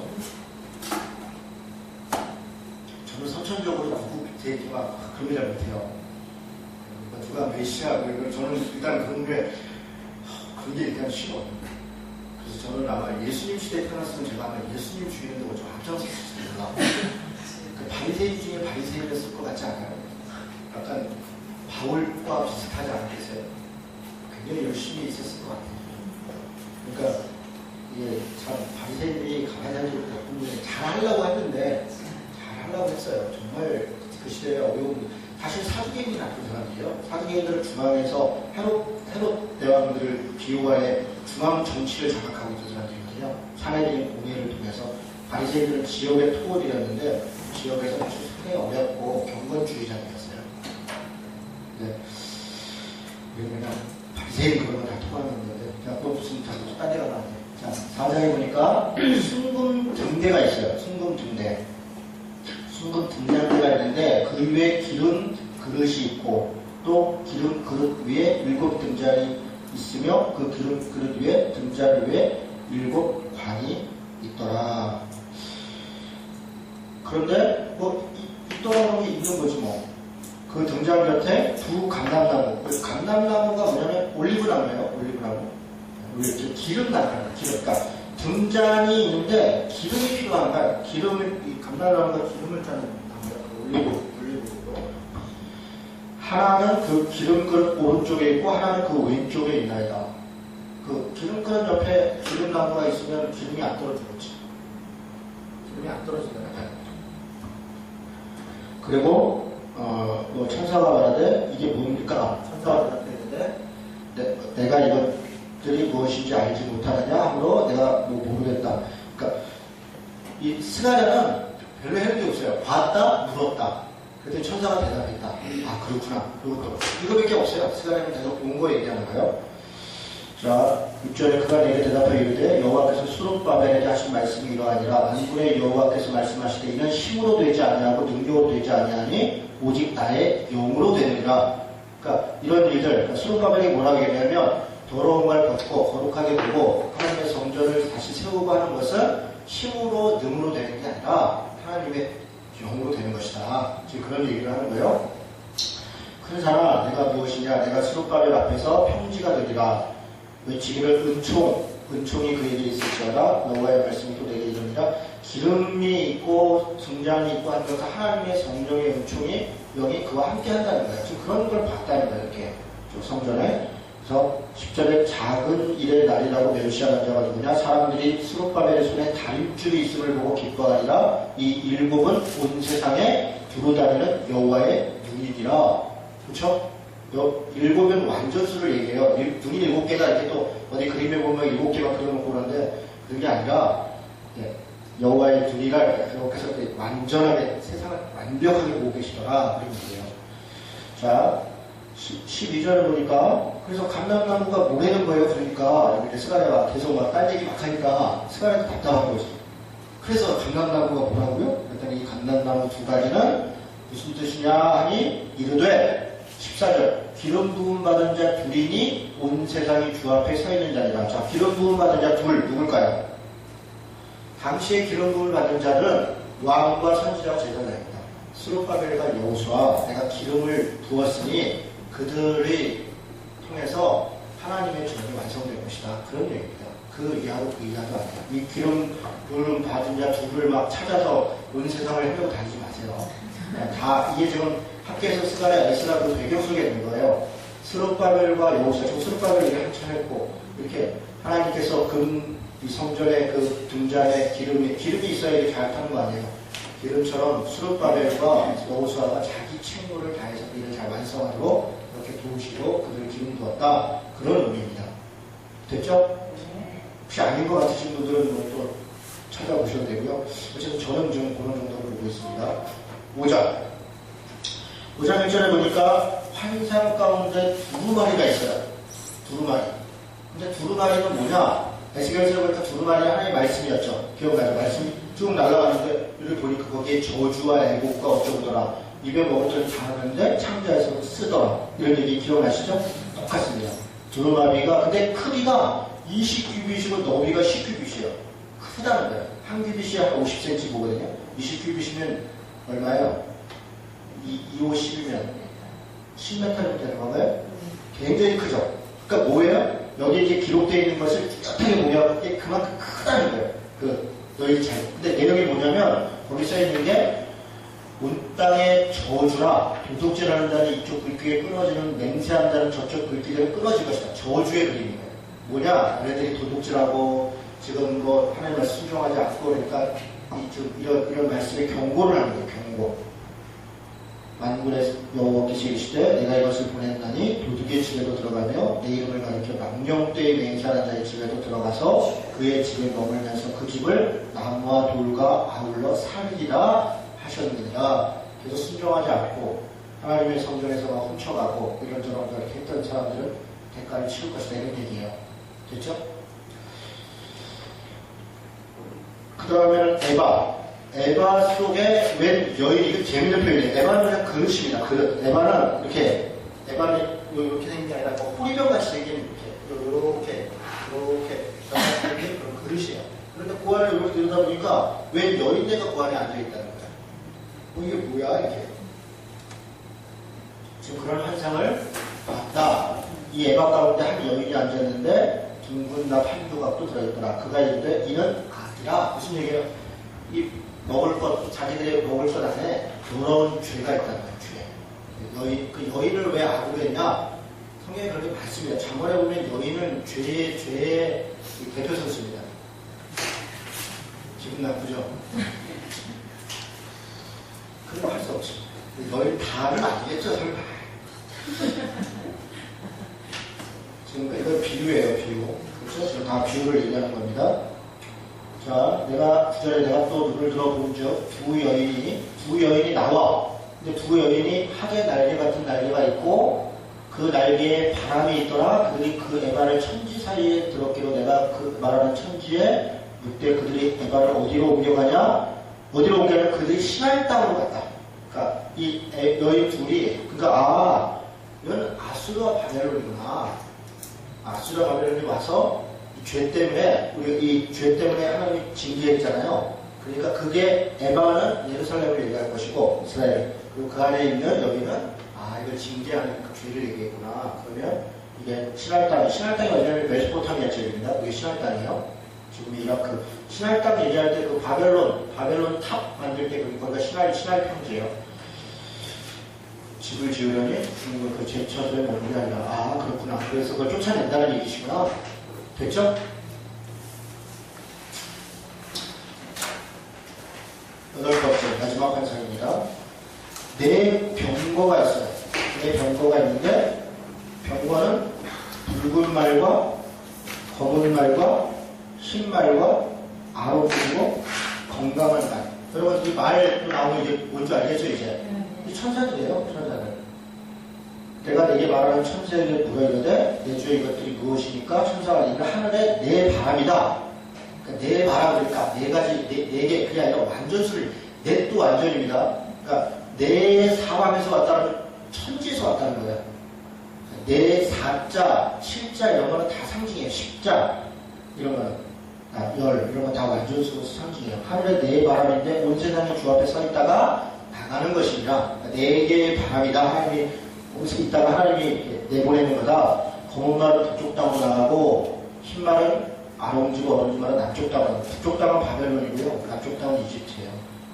저는 선천적으로 구구 밑에 막 그런 게 잘 못해요. 누가 메시아 저는 일단 그런 게 일단 싫어. 그래서 저는 아마 예수님 시대에 태어났으면 제가 아마 예수님 주의를 좀 앞장섰을 거라. 그 바리새인 중에 바리새인이었을 것 같지 않아요? 약간 바울과 비슷하지 않겠어요? 굉장히 열심히 있었을 것 같아요. 그러니까 이게 참 바리새인이 가만히 앉아있고 잘하려고 했는데 잘하려고 했어요. 정말 그 시대의 어려운, 사실 사두개인이 나쁜 사람들이에요. 사두개인들은 중앙에서 헤롯 대왕들을 비호하에 중앙 정치를 장악하고 있던 사람들이거든요. 사내들인 공예를 통해서. 바리새인들은 지역의 토벌이었는데 지역에서 아주 상당히 어렵고 경건주의자들이었어요. 네. 그냥 바리새인 그런 거 다 통하는 건데, 자, 또 무슨 자꾸 딴 데가 나왔네. 자, 4장에 보니까 순금 등대가 있어요. 순금 등대. 순금 등잔대가 있는데 그 위에 기름 그릇이 있고 또 기름 그릇 위에 7등잔이 있으며 그 기름 그릇 위에 등잔 위에 7관이 있더라. 그런데 뭐 있더라는 게 있는 거지 뭐. 그 등잔 곁에 두 감람나무. 그 감람나무가 뭐냐면 올리브나무예요. 올리브나무. 이렇게 기름나무. 기름. 그러니까 등잔이 있는데 기름이 필요한 거야. 이 감람나무가 기름을 짜는 나무야. 올리브로. 하나는 그 기름 그릇 오른쪽에 있고 하나는 그 왼쪽에 있나이다. 그 기름 그릇 옆에 기름나무가 있으면 기름이 안 떨어지겠지. 기름이 안 떨어진다. 그리고 뭐 천사가 말하되 이게 뭡니까? 천사가 대답했는데 내가 이것들이 무엇인지 알지 못하느냐 하므로 내가 뭐 모르겠다. 그러니까 이 스가랴는 별로 할 게 없어요. 봤다, 물었다. 그랬더니 천사가 대답했다. 아 그렇구나. 그리고 또 이거밖에 없어요. 스가랴는 계속 온 거 얘기하는 거예요. 자, 6절에 그가 내게 대답하여 이르되 여호와께서 수룹바벨에게 하신 말씀이 이러하니라. 만군의 여호와께서 말씀하시되 이는 힘으로 되지 아니하고 능력으로 되지 아니하니 오직 나의 영으로 되느니라. 그러니까 이런 일들, 그러니까 수룹바벨이 뭐라고 얘기하냐면 더러운 걸 벗고 거룩하게 되고 하나님의 성전을 다시 세우고 하는 것은 힘으로 능으로 되는 게 아니라 하나님의 영으로 되는 것이다. 지금 그런 얘기를 하는 거예요. 큰 사람 내가 무엇이냐? 내가 수룹바벨 앞에서 평지가 되리라. 외치기를 은총이 그에게 있을지어다. 여호와의 말씀이 또 내게 이르니라. 기름이 있고 성장이 있고 하는 것은 하나님의 성령의 은총이 영이 그와 함께 한다는 거예요. 지금 그런 걸 봤다는 거예요. 이렇게 성전에. 그래서 10절에 작은 일의 날이라고 멸시하는 자가 누구냐? 사람들이 수룹바벨의 손에 다림줄이 있음을 보고 기뻐하리라. 이 7은 온 세상에 두루 다니는 여호와의 눈이니라. 그렇죠? 7은 완전수를 얘기해요. 눈이 7개다 이렇게 또 어디 그림에 보면 7개만 그려놓고 그러는데 그런 게 아니라 여호와의 눈이라 여호와께서 완전하게 세상을 완벽하게 보고 계시더라 그런 얘기예요. 자 12절에 보니까 그래서 감람나무가 뭐라는 거예요. 그러니까 여기 스가랴가 계속 막 딴 얘기 막 하니까 스가랴도 답답한 거지. 그래서 감람나무가 뭐라고요? 그랬더니 이 감람나무 두 가지는 무슨 뜻이냐 하니 이르되 14절 기름 부음 받은 자 둘이니 온 세상이 주 앞에 서 있는 자니라. 자, 기름 부음 받은 자 둘 누굴까요? 당시에 기름 부음을 받은 자들은 왕과 선지자와 제사장입니다. 수룹바벨과 여호수아 내가 기름을 부었으니 그들이 통해서 하나님의 전이 완성될 것이다. 그런 얘기입니다. 그 이하도 그 이하도 아니야. 이 기름 부음 받은 자 둘을 막 찾아서 온 세상을 헤매고 다니지 마세요. 다 이게 지금 학교에서 스가랴 에스라로 배경 속에 있는 거예요. 수룹바벨과 여호수아, 지금 수룹바벨 얘기 한참 했고 이렇게 하나님께서 이 성전의 그 등잔에 기름이 있어야 이게 잘 타는 거 아니에요. 기름처럼 수룹바벨과 여호수아가 자기 책무를 다해서 일을 잘 완성하도록 이렇게 도우시고 그들을 기름 부었다. 그런 의미입니다. 됐죠? 혹시 아닌 것 같으신 분들은 또 찾아보셔도 되고요. 어쨌든 저는 지금 그런 정도로 보고 있습니다. 5장 1절에 보니까 환상 가운데 두루마리가 있어요. 두루마리. 근데 두루마리는 뭐냐? 에스겔서에 보니까 두루마리 하나의 말씀이었죠. 기억나죠? 말씀이 쭉 날아가는데 이렇게 보니까 거기에 저주와 애곡과 어쩌고더라. 입에 먹었더니 잘하는데 창자에서 쓰더라. 이런 얘기 기억나시죠? 똑같습니다. 두루마리가 근데 크기가 20규빗이고 너비가 10규빗이에요. 크다는 거예요. 한 규빗이 한 50cm 보거든요. 20규빗이면 얼마예요? 250이면 10m 정도 되는 건가요? 굉장히 크죠? 그러니까 뭐예요? 여기 이제 기록되어 있는 것을 뚜렷하게 보면 그게 그만큼 크다는 거예요. 너희 잘. 근데 내용이 뭐냐면, 거기 써 있는 게, 온 땅의 저주라, 도둑질하는 자는 이쪽 글귀에 끊어지는, 맹세한다는 저쪽 글귀들은 끊어질 것이다. 저주의 그림인 거예요. 뭐냐? 얘네들이 도둑질하고, 지금 뭐, 하나님 말씀 순종하지 않고, 그러니까, 이런 말씀에 경고를 하는 거예요. 경고. 만군의 여호와께서 이르시되 내가 이것을 보냈나니 도둑의 집에도 들어가며 내 이름을 가리켜 망령되이 맹세하는 자의 집에도 들어가서 그의 집에 머물면서 그 집을 나무와 돌과 아울러 살리라 하셨느니라. 그래서 순종하지 않고 하나님의 성전에서 막 훔쳐가고 이런저런 그렇게 했던 사람들은 대가를 치를 것이다 이런 얘기예요. 됐죠? 그 다음에는 에바 속에 웬 여인이, 이거 재밌는 표현이에요. 에바는 그냥 그릇입니다. 그릇. 에바는 에바는 이렇게 생긴 게 아니라 뭐 호리병 같이 생긴 이렇게 그런 그릇이에요. 그런데 그 안에 이렇게 들여다보니까 웬 여인네가 그 안에 앉아있다는 거예요. 이게 뭐야 이게. 지금 그런 환상을 봤다. 이 에바 가운데 한 여인이 앉았는데 둥근 판두각도 들어있더라. 그가 이르되 이는 악이라. 무슨 얘기예요? 이 먹을 것, 자기들의 먹을 것 안에 더러운 죄가 있다는 거예요. 죄. 그 여인을 왜 악으로 했냐? 성경에 그렇게 말씀이에요. 잠언에 보면 여인은 죄의 대표 선수입니다. 기분 나쁘죠? 그런 거 할 수 없지. 여인 다는 아니겠죠, 설마. 지금 이거 비유예요, 비유. 그렇죠? 지금 다 비유를 얘기하는 겁니다. 자, 내가 9절에 내가 또 눈을 들어본즉 두 여인이 나와. 근데 두 여인이 하계 날개 같은 날개가 있고 그 날개에 바람이 있더라. 그들이 그 에바를 천지 사이에 들었기로 내가 그 말하는 천지에 이때 그들이 에바를 어디로 옮겨가냐? 어디로 옮겨가냐면 그들이 시나이 땅으로 갔다. 그러니까 이 여인 둘이 그러니까 이건 아수르와 바벨론이구나. 아수르와 바벨론이 와서 죄 때문에, 이 죄 때문에 하나님이 징계했잖아요. 그러니까 그게 에바는 예루살렘을 얘기할 것이고, 이스라엘. 그리고 그 안에 있는 여기는, 이걸 징계하는 그 죄를 얘기했구나. 그러면 이게 시나이 땅이 왜냐면 메소포타미아 지역입니다. 그게 시나이 땅이에요. 지금 이라크. 시나이 땅 얘기할 때 그 바벨론 탑 만들 때 거기가 시나이 평지예요. 집을 지으려니 중국은 그 제처소에 머무는 게 아니라, 그렇구나. 그래서 그걸 쫓아낸다는 얘기시구나. 됐죠? 여덟 번째, 마지막 환상입니다. 네 병거가 있어요. 네 병거가 있는데, 병거는 붉은 말과 검은 말과 흰 말과 아름다고 건강한 말. 여러분, 이 말도 나오면 이제 뭔지 알겠죠, 이제? 이 천사들이에요, 천사들. 내가 내게 말하는 천사에게 누가 이르되 내 주의 이것들이 무엇이니까 천사가 이르되 하늘에 내 바람이다. 그러니까 내 바람, 그러니까 네 가지, 네 개, 그게 아니라 완전수를, 넷도 완전입니다. 그러니까 내 사람에서 왔다는, 천지에서 왔다는 거예요. 내 사자, 칠자 이런 거는 다 상징이에요. 십자 이런 거는 열 이런 건 다 완전수로 상징이에요. 하늘에 내 바람인데 온 세상의 주 앞에 서 있다가 나가는 것입니다. 그러니까 네 개의 바람이다. 하나님이 옷에 있다가 하나님이 내보내는 거다. 검은 말은 북쪽 땅으로 나가고 흰 말은 아롱지고 어른지 말은 남쪽 땅으로. 북쪽 땅은 바벨론이고요. 남쪽 땅은 이집트예요.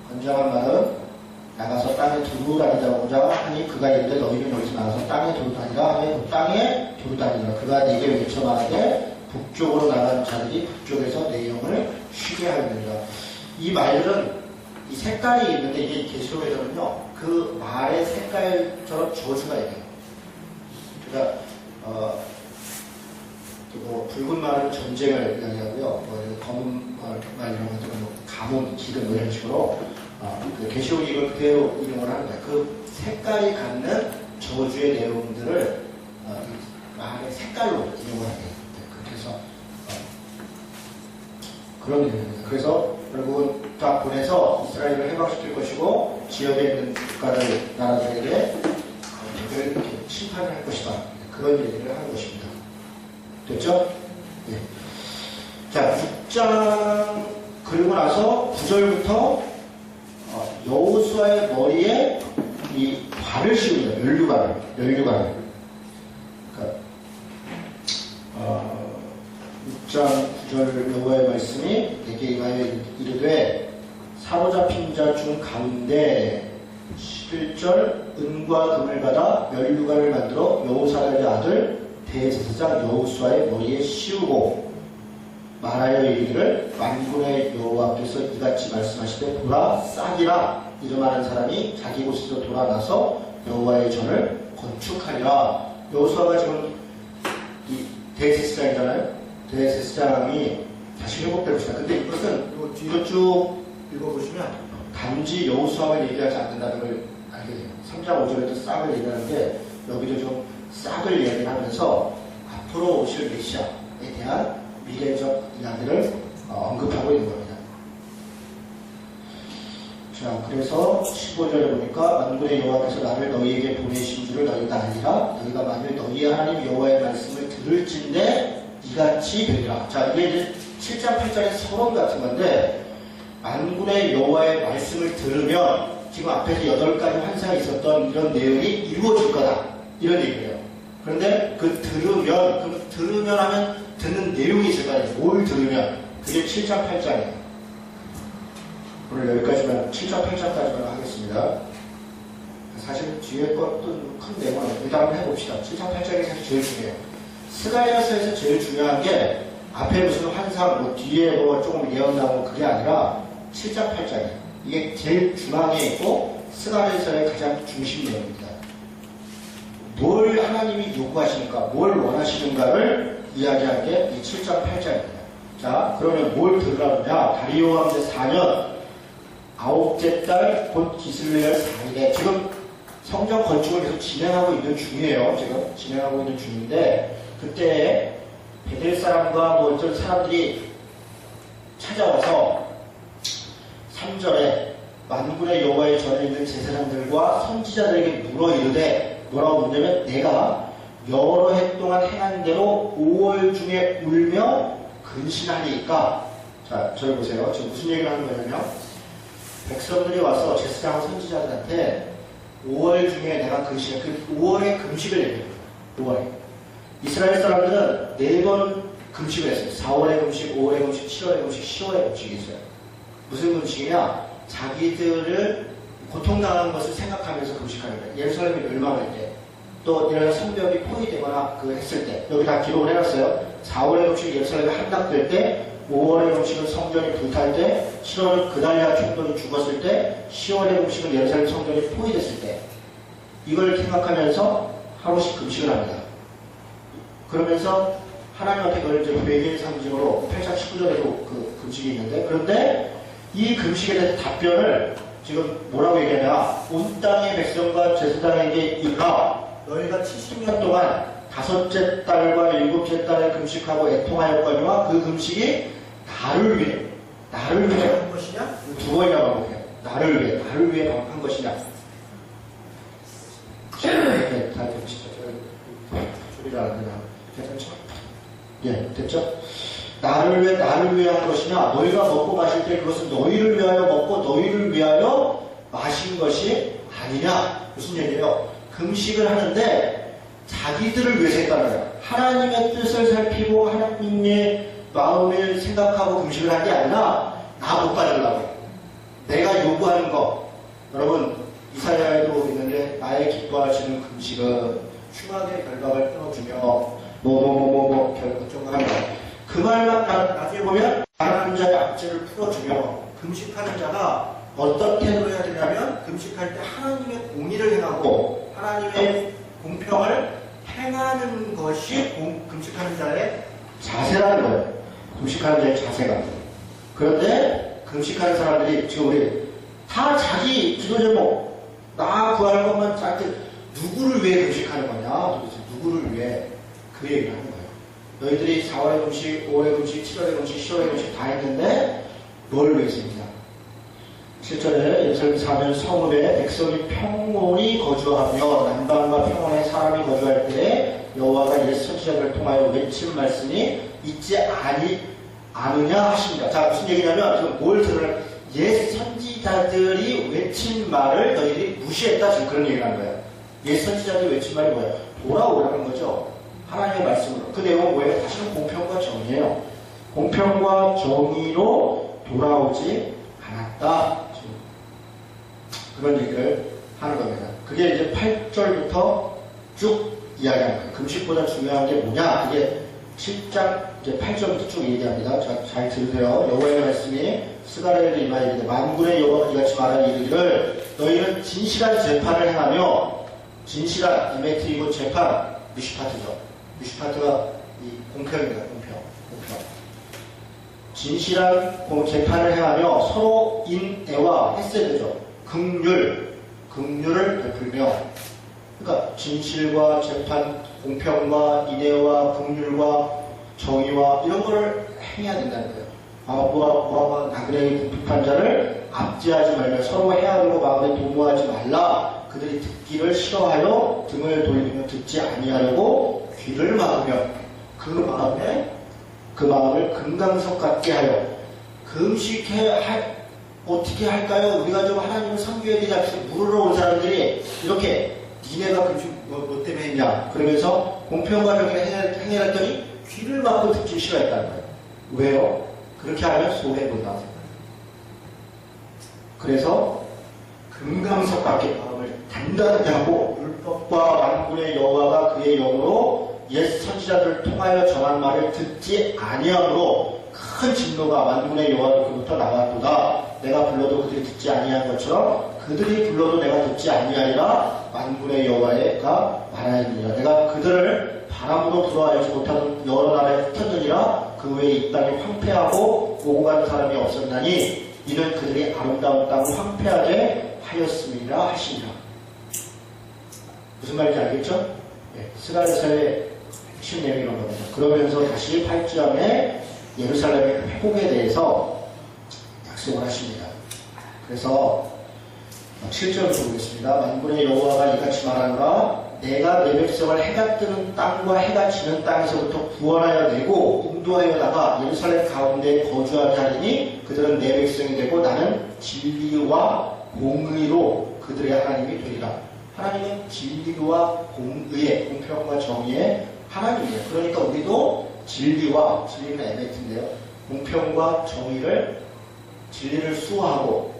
건장한 말은 나가서 땅에 두루 다니자고자 하니 그가 이르되 너희는 여기서 나가서 땅에 두루 다니라 하니 그 땅에 두루 다니라. 그가 네게 외쳐 말하되 북쪽으로 나가는 자들이 북쪽에서 내 영을 쉬게 하느니라. 이 말들은 이 색깔이 있는데 이게 계시록에서는요 그 말의 색깔처럼 저주가 있어요. 그러니까 뭐 붉은 말은 전쟁을 이야기하고요, 검은 말 이런 것들은 뭐 가뭄, 기름 이런 식으로 계시록이 이걸 그대로 인용을 하는 거예요. 그 색깔이 갖는 저주의 내용들을 말의 색깔로 인용을 하게 돼요. 그래서 그런 내용입니다. 그래서 결국은 딱 보내서 이스라엘을 해방시킬 것이고 지역에 있는 국가들, 나라들에게 이렇게 심판을 할 것이다. 그런 얘기를 하는 것입니다. 됐죠? 네. 자, 6장 그리고 나서 9절부터 여호수아의 머리에 이 발을 씌웁니다. 연류관을. 그러니까 6장 9절 여호와의 말씀이 내게 임하여 이르되 사로잡힌 자 중 가운데 11절 은과 금을 받아 연류관을 만들어 여호사닥의 아들 대제사장 여호수아의 머리에 씌우고 말하여 이르기를 만군의 여호와께서 이같이 말씀하시되 보라 싹이라 이름하는 사람이 자기 곳으로 돌아가서 여호와의 전을 건축하리라. 여호수아가 지금 이 대제사장이잖아요. 대제사장이 다시 회복되고 있습니다. 근데 이것은 뒤로 쭉 읽어보시면 단지 여호수아만 얘기하지 않는다는 걸 알게 돼요. 3장 5절에도 싹을 얘기하는데 여기도 좀 싹을 얘기하면서 앞으로 오실 메시아에 대한 미래적 이야기를 언급하고 있는 겁니다. 자, 그래서 15절에 보니까 만군의 여호와께서 나를 너희에게 보내신 줄을 너희가 알리라. 너희가 만일 너희 하나님 여호와의 말씀을 들을진대 이같이 되리라. 자, 이게 이제 7장 8장의 서론 같은 건데, 만군의 여호와의 말씀을 들으면 지금 앞에서 8가지 환상이 있었던 이런 내용이 이루어질 거다, 이런 얘기예요. 그런데 그 들으면 하면 듣는 내용이 있을 거 아니에요. 뭘 들으면. 그게 7장 8장이에요. 오늘 여기까지만, 7장 8장까지만 하겠습니다. 사실 뒤에 것도 큰 내용은 일단 한번 해봅시다. 7장 8장이 사실 제일 중요해요. 스가랴서에서 제일 중요한 게 앞에 무슨 환상, 뭐 뒤에 뭐 조금 예언 나오고 그게 아니라 7장 8장이에요. 이게 제일 중앙에 있고 스가랴서의 가장 중심 내용입니다. 뭘 하나님이 요구하시니까, 뭘 원하시는가를 이야기한 게 이 7장 8장입니다. 자, 그러면 뭘 들으라느냐? 다리오 왕제 4년 9째 달 곧 기슬레알 4일에, 지금 성전 건축을 계속 진행하고 있는 중이에요. 지금 진행하고 있는 중인데, 그때 베델 사람과 뭐 어떤 사람들이 찾아와서 3절에 만군의 여호와의 전에 있는 제사장들과 선지자들에게 물어 이르되, 뭐라고 묻냐면, 내가 여러 해 동안 행한 대로 5월 중에 울며 근신하니까. 자, 저기 보세요. 지금 무슨 얘기를 하는 거냐면, 백성들이 와서 제사장 선지자들한테 5월 중에 내가 근신해, 그 5월에 금식을 얘기해요. 5월에. 이스라엘 사람들은 4번 금식을 했어요. 4월에 금식, 5월에 금식, 7월에 금식, 10월에 금식이 있어요. 무슨 금식이냐? 자기들을 고통당한 것을 생각하면서 금식하는 거예요. 예루살렘이 멸망할 때, 또 이런 성벽이 포위되거나 그 했을 때, 여기 다 기록을 해놨어요. 4월에 금식 예루살렘이 함락될 때, 5월의 금식은 성전이 불탈 때, 7월은 그달랴 총독이 죽었을 때, 10월의 금식은 예루살렘 성전이 포위됐을 때, 이걸 생각하면서 하루씩 금식을 합니다. 그러면서 하나님 앞에 그걸 이제 회개의 상징으로 8장 19절에도 그 금식이 있는데, 그런데 이 금식에 대해서 답변을 지금 뭐라고 얘기하냐? 온 땅의 백성과 제사장에게 이르라. 너희가 70년 동안 5째 달과 7째 달에 금식하고 애통하였거니와 그 금식이 나를 위해 한 것이냐? 두 번이나 반복해요. 나를 위해 한 것이냐? 네, 다 됩시다. 소리를 안 되나? 괜찮죠? 예, 됐죠? 나를 위해 한 것이냐? 너희가 먹고 마실 때 그것은 너희를 위하여 먹고 너희를 위하여 마신 것이 아니냐? 무슨 얘기예요? 금식을 하는데 자기들을 위해서 했다는 거예요. 하나님의 뜻을 살피고 하나님의 마음을 생각하고 금식을 한 게 아니라 나 못 받으려고, 내가 요구하는 거. 여러분, 이사야에도 있는데, 나의 기뻐하시는 금식은 흉악의 결박을 끊어주며 결국적으로 합니다. 그 말만 나중에 보면 가난한 자의 압제를 풀어주며, 금식하는 자가 어떤 태도를 해야 되냐면, 금식할 때 하나님의 공의를 행하고 하나님의 공평을 행하는 것이 금식하는 자의 자세라는 거예요. 금식하는 자의 자세가. 그런데 금식하는 사람들이 지금 우리 다 자기 기도 제목, 나 구할 것만 짧게, 누구를 위해 금식하는 거냐? 도대체 누구를 위해? 그 얘기를 하는 거예요. 너희들이 4월의 금식, 5월의 금식, 7월의 금식, 10월의 금식 다 했는데 뭘 위해서 했냐? 7절에 예루살렘 사면 성읍에 백성이 평온히 거주하며 남방과 평원에 사람이 거주할 때에 여호와가 옛 선지자들을 통하여 외친 말씀이 있지 않으냐 하십니다. 자, 무슨 얘기냐면 지금 뭘 들으면 옛 선지자들이 외친 말을 너희들이 무시했다, 지금 그런 얘기를 하는 거예요. 옛 선지자들이 외친 말이 뭐예요? 돌아오라는 거죠. 하나님의 말씀으로. 그 내용은 뭐예요? 다시는 공평과 정의예요. 공평과 정의로 돌아오지 않았다. 그런 얘기를 하는 겁니다. 그게 이제 8절부터 쭉 이야기하는 거예요. 금식보다 중요한 게 뭐냐? 그게 7장 이제 8절부터 쭉 얘기합니다. 자, 잘 들으세요. 여호와의 말씀이 스가랴에게 임하여 이르되 만군의 여호와가 이같이 말하여 이르기를 너희는 진실한 재판을 행하며 진실한 이메트이고 재판 미슈파트죠. 미슈파트가 이 공평입니다. 공평. 진실한 재판을 행하며 서로 인애와 헤세드죠. 긍휼을 베풀며 그러니까 진실과 재판, 공평과 인애와 긍휼과 정의와 이런 거를 행해야 된다는 거예요. 바보와 나그네의 비판 자를 압제하지 말며 서로 헤아리고 마음에 도모하지 말라. 그들이 듣기를 싫어하여 등을 돌리며 듣지 아니하려고 귀를 막으며 그 마음을 금강석 같게 하여 어떻게 할까요? 우리가 좀 하나님을 섬겨야 되지 않겠어요? 물으러 온 사람들이 이렇게 니네가 뭐 때문에 했냐 그러면서 공평과 정의를 행해놨더니 귀를 막고 듣기 싫어했다는 거예요. 왜요? 그렇게 하면 소해본다고 생각해요. 그래서 금강석 같게 마음을 단단하게 하고 율법과 만군의 여호와가 그의 영으로 옛 선지자들을 통하여 전한 말을 듣지 아니함으로 큰 진노가 만군의 여호와로부터 나왔도다. 내가 불러도 그들이 듣지 아니한 것처럼 그들이 불러도 내가 듣지 아니하리라. 만군의 여호와가 말하였느니라. 내가 그들을 바람으로 불어하지 못하는 여러 나라에 흩어지니라. 그 외에 이 땅이 황폐하고 오고 가는 사람이 없었나니 이는 그들이 아름다운 땅을 황폐하게 하였음이라 하시니라. 무슨 말인지 알겠죠? 스가랴서의 핵심 내용이 이런 겁니다. 그러면서 다시 8장에 예루살렘의 회복에 대해서 약속을 하십니다. 그래서 7절부터 보겠습니다. 만군의 여호와가 이같이 말하노라. 내가 내 백성을 해가 뜨는 땅과 해가 지는 땅에서부터 구원하여 내고 인도하여 나가 예루살렘 가운데 거주하게 하리니 그들은 내 백성이 되고 나는 진리와 공의로 그들의 하나님이 되리라. 하나님은 진리와 공의의 공평과 정의의 하나님이에요. 그러니까 우리도 진리는 에메트인데요. 공평과 진리를 수호하고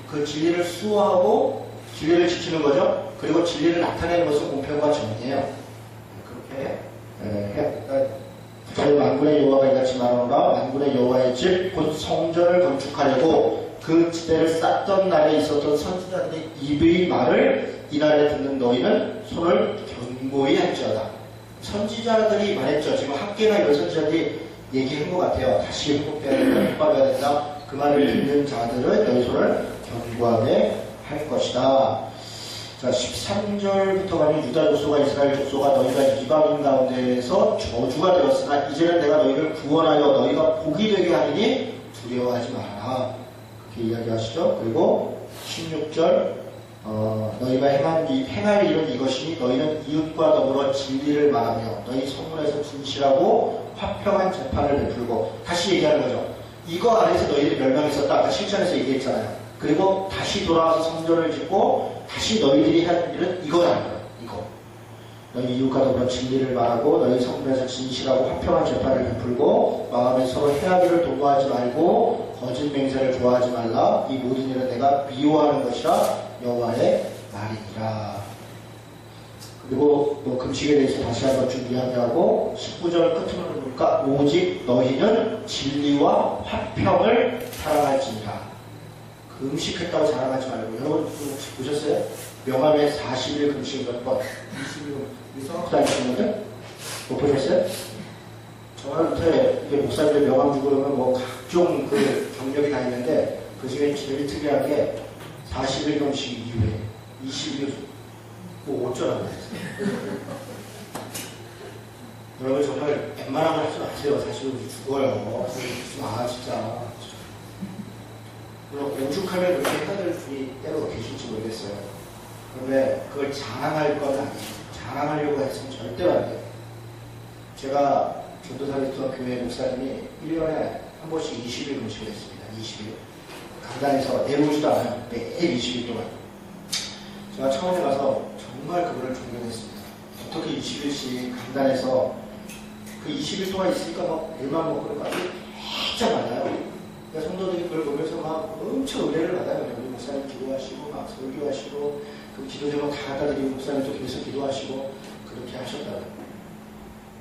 그 진리를 수호하고 진리를 지키는 거죠. 그리고 진리를 나타내는 것은 공평과 정의예요. 그렇게 만군의 여호와가 이같이 말하노라. 만군의 여호와의 집 곧 성전을 건축하려고 그 지대를 쌓던 날에 있었던 선지자들의 입의 말을 이날에 듣는 너희는 손을 견고히 할지어다. 선지자들이 말했죠. 지금 학계나 이런 선지자들이 얘기한 것 같아요. 다시 회복돼야 된다, 회복해야 된다. 그 말을 듣는 자들은 너희 손을 견고하게 할 것이다. 자, 13절부터 가면 유다 족속과 이스라엘 족속과 너희가 이방인 가운데에서 저주가 되었으나 이제는 내가 너희를 구원하여 너희가 복이 되게 하리니 두려워하지 말아라. 그렇게 이야기하시죠. 그리고 16절 너희가 행할 일은 이것이니 너희는 이웃과 더불어 진리를 말하며 너희 성문에서 진실하고 화평한 재판을 베풀고 다시 얘기하는 거죠. 이거 안에서 너희들이 멸망했었다. 아까 실전에서 얘기했잖아요. 그리고 다시 돌아와서 성전을 짓고 다시 너희들이 할 일은 이거라는 거예요. 이거. 너희 이웃과 더불어 진리를 말하고 너희 성문에서 진실하고 화평한 재판을 베풀고 마음에 서로 해하기를 도모하지 말고 거짓 맹세를 좋아하지 말라. 이 모든 일은 내가 미워하는 것이라 여호와의 말이니라. 그리고 또 금식에 대해서 다시 한번 좀 이야기하고 19절 끝으로 보니까 오직 너희는 진리와 화평을 사랑할지니라. 금식했다고 자랑하지 말고. 여러분 혹시 보셨어요? 명함에 40일 금식 몇 번? 20일 써놓고 다니시는데? 못 보셨어요? 저한테 이게 목사님들 명함 주고 그러면 뭐 각종 그 경력이 다 있는데 그 중에 제일 특이한 게 40일 금식 이후에 20일 뭐 어쩌라고 했어요. 여러분 정말 웬만한 걸 하지 마세요. 사실 우리 죽어요. 진짜. 물론 오죽하면 그렇게 해야 될 분이 때로 계실지 모르겠어요. 그런데 그걸 자랑할 건 아니에요. 자랑하려고 했으면 절대로 안 돼요. 제가 전도사를 있던 교회 목사님이 1년에 한 번씩 20일 금식을 했습니다. 20일. 강단에서 내려오지도 않아요. 매일 20일 동안. 제가 처음에 가서 정말 그거를 존경했습니다. 어떻게 20일씩 강단에서 그 20일 동안 있으니까 막 물만 먹고 그러니까 진짜 많아요. 그러니까 성도들이 그걸 보면서 막 엄청 은혜를 받아요. 우리 목사님 기도하시고 막 설교하시고 그 기도 제목 다 갖다 드리고 목사님도 계속 기도하시고 그렇게 하셨다고요.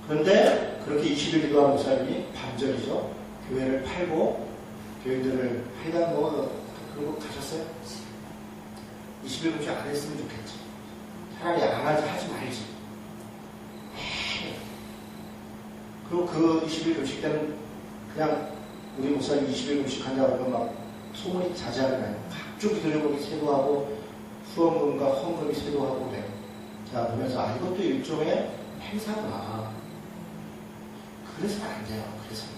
그런데 그렇게 20일 기도한 목사님이 반절이죠. 교회를 팔고 교인들을 하여간 뭐 그러고 가셨어요? 21금식 안 했으면 좋겠지. 차라리 안 하지 말지. 그리고 그 21금식 때는 그냥 우리 목사님 21금식 한다고 하면 막 소문이 자자하잖아요. 각종 기도제목이 세도하고 수원금과 헌금이 세도하고 그래요. 자, 보면서 이것도 일종의 행사구나. 그래서는 안 돼요. 그래서는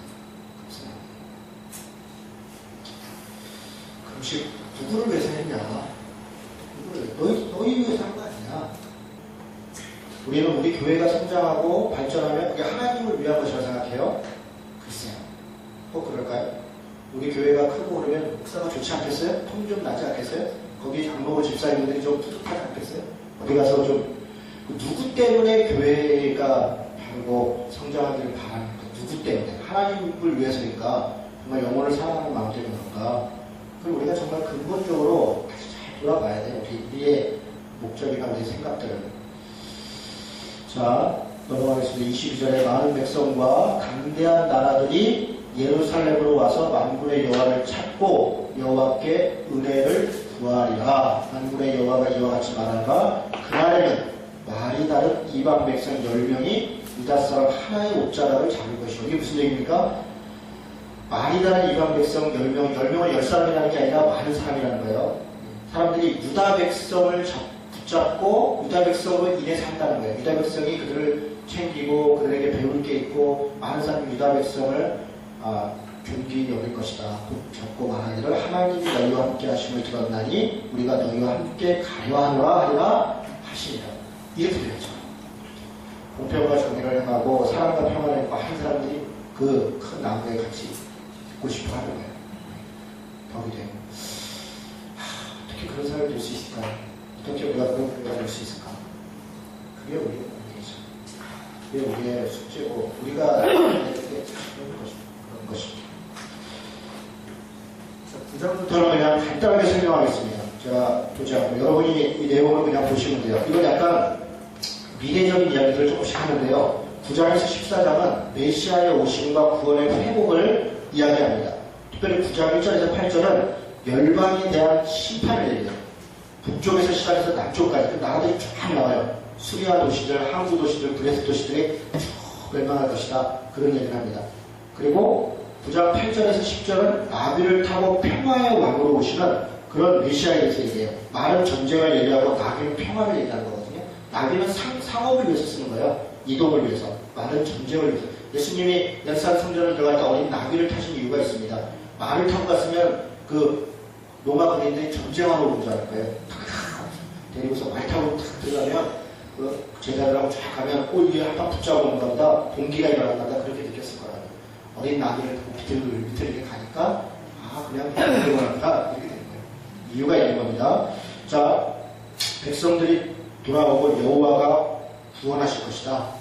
금식 누구를 위해서 했냐? 너희 위해서 한 거 아니냐? 우리는 우리 교회가 성장하고 발전하면 그게 하나님을 위한 것이라고 생각해요? 글쎄요. 꼭 그럴까요? 우리 교회가 크고 그러면 목사가 좋지 않겠어요? 통 좀 나지 않겠어요? 거기 장로고 집사님들이 좀 뿌듯하지 않겠어요? 어디 가서 좀 누구 때문에 교회가 바르고 성장하기를 바라는 거? 누구 때문에? 하나님을 위해서니까 정말 영혼을 사랑하는 마음 때문에 그런가? 그럼 우리가 정말 근본적으로 다시 잘 돌아봐야 돼요. 우리의 목적이나 우리의 생각들을. 자, 넘어가겠습니다. 22절에 많은 백성과 강대한 나라들이 예루살렘으로 와서 만군의 여호와를 찾고 여호와께 은혜를 구하리라. 만군의 여호와가 이와 같이 말하는가? 그날에는 말이 다른 이방 백성 10명이 유다 사람 하나의 옷자락을 잡을 것이요. 이게 무슨 얘기입니까? 말이 다른 이방 백성 10명, 10명은 10사람이라는 게 아니라 많은 사람이라는 거예요. 사람들이 유다 백성을 붙잡고 유다 백성으로 인해 산다는 거예요. 유다 백성이 그들을 챙기고 그들에게 배울 게 있고 많은 사람이 유다 백성을 존귀히 여길 것이다. 붙잡고 말하기를 하나님이 너희와 함께 하심을 들었나니 우리가 너희와 함께 가려 하노라 하리라 하시니라. 이렇게 되었죠. 공평과 정의를 행하고 사랑과 평화를 행하고 한 사람들이 그 큰 나무에 같이 있고 싶어 하는 거예요. 덕이 되고. 어떻게 그런 사람이 될 수 있을까? 어떻게 우리가 그런 교회가 될 수 있을까? 그게 우리의 문제죠. 그게 우리의 숙제고 우리가 이렇게 그런 것입니다. 부장부터는 그냥 간단하게 설명하겠습니다. 제가 보지 않고 여러분이 이 내용을 그냥 보시면 돼요. 이건 약간 미래적인 이야기들을 조금씩 하는데요. 9장에서 14장은 메시아의 오심과 구원의 회복을 이야기합니다. 특별히 9장 1절에서 8절은 열방에 대한 심판을 얘기해요. 북쪽에서 시작해서 남쪽까지 그 나라들이 쫙 나와요. 수리아 도시들, 항구 도시들, 브레스 도시들이 쭉 멸망할 것이다. 그런 얘기를 합니다. 그리고 9장 8절에서 10절은 나비를 타고 평화의 왕으로 오시는 그런 메시아에 대해서 얘기해요. 말은 전쟁을 얘기하고 나비는 평화를 얘기하는 거거든요. 나비는 상업을 위해서 쓰는 거예요. 이동을 위해서. 말은 전쟁을 위해서. 예수님이 예루살렘 성전을 들어갈 때 어린 나비를 타신 이유가 있습니다. 말을 타고 갔으면 그 로마 군인들이 전쟁하러 온 줄 알 거예요. 데리고서 말 타고 탁 들어가면 그 제자들하고 쫙 가면 이게 한방 붙잡고 오는 것보다 동기가 일어난다 그렇게 느꼈을 거라고. 어린 나비를 밑을 이렇게 가니까 그냥 들어가는구나 이렇게 되는 거예요. 이유가 있는 겁니다. 자, 백성들이 돌아오고 여호와가 구원하실 것이다.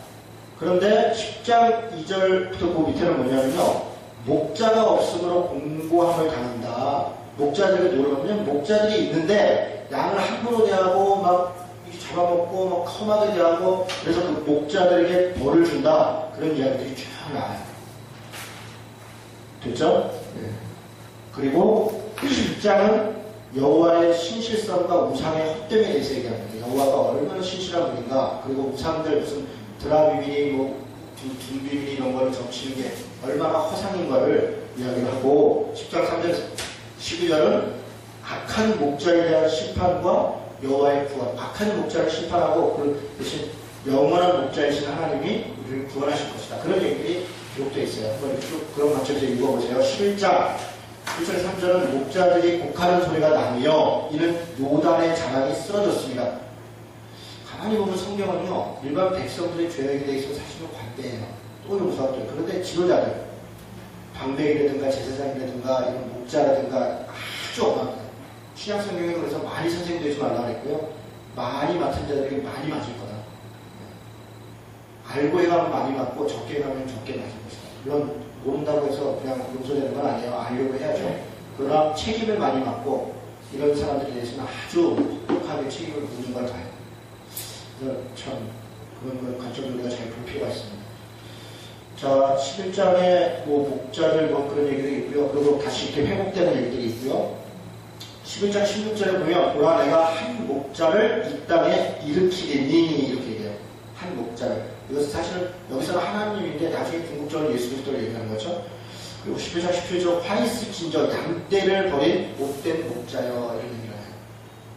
그런데 10장 2절부터 그 밑에는 뭐냐면요. 목자가 없으므로 공고함을 당한다. 목자들을 노려보면 목자들이 있는데 양을 함부로 대하고 막 잡아먹고 막 험하게 대하고 그래서 그 목자들에게 벌을 준다. 그런 이야기들이 쭉 나와요. 됐죠? 네. 그리고 10장은 여호와의 신실성과 우상의 헛됨에 대해서 얘기합니다. 여호와가 얼마나 신실한 분인가. 그리고 우상들 무슨 드라비비니 둔비비니 이런 거를 점치는 게 얼마나 허상인가를 이야기를 하고 10장 3절에서 12절은 악한 목자에 대한 심판과 여호와의 구원. 악한 목자를 심판하고 그 대신 영원한 목자이신 하나님이 우리를 구원하실 것이다. 그런 얘기들이 기록되어 있어요. 한번 쭉 그런 관점에서 읽어보세요. 11장 1절 3절은 목자들이 곡하는 소리가 나며 이는 요단의 자락이 쓰러졌습니다. 가만히 보면 성경은요, 일반 백성들의 죄악에 대해서 사실은 관대해요. 또 용서하죠. 그런데 지도자들, 방백이라든가 제사장이라든가 이런 목자라든가 아주 엄합니다. 신약 성경에 그래서 많이 선생되지 말라고 했고요. 많이 맡은 자들에게 많이 맞을 거다. 알고 해가면 많이 맞고 적게 해가면 적게 맞을 것이다. 물론 모른다고 해서 그냥 용서되는 건 아니에요. 알려고 해야죠. 그러나 책임을 많이 맡고 이런 사람들에 대해서는 아주 똑똑하게 책임을 묻는 걸 봐요. 참 그런 관점을 우리가 잘 볼 필요가 있습니다. 자, 11장에 뭐 목자들 뭐 그런 얘기들이 있고요. 그리고 다시 이렇게 회복되는 얘기들이 있고요. 11장 16절에 보면 보라 내가 한 목자를 이 땅에 일으키리니 이렇게 얘기해요. 한 목자를. 이것은 사실은 여기서는 하나님인데 나중에 궁극적으로 예수 그리스도를 얘기하는 거죠. 그리고 11장 17절 화이스 진저 양떼를 버린 못된 목자여 이런 얘기를 해요.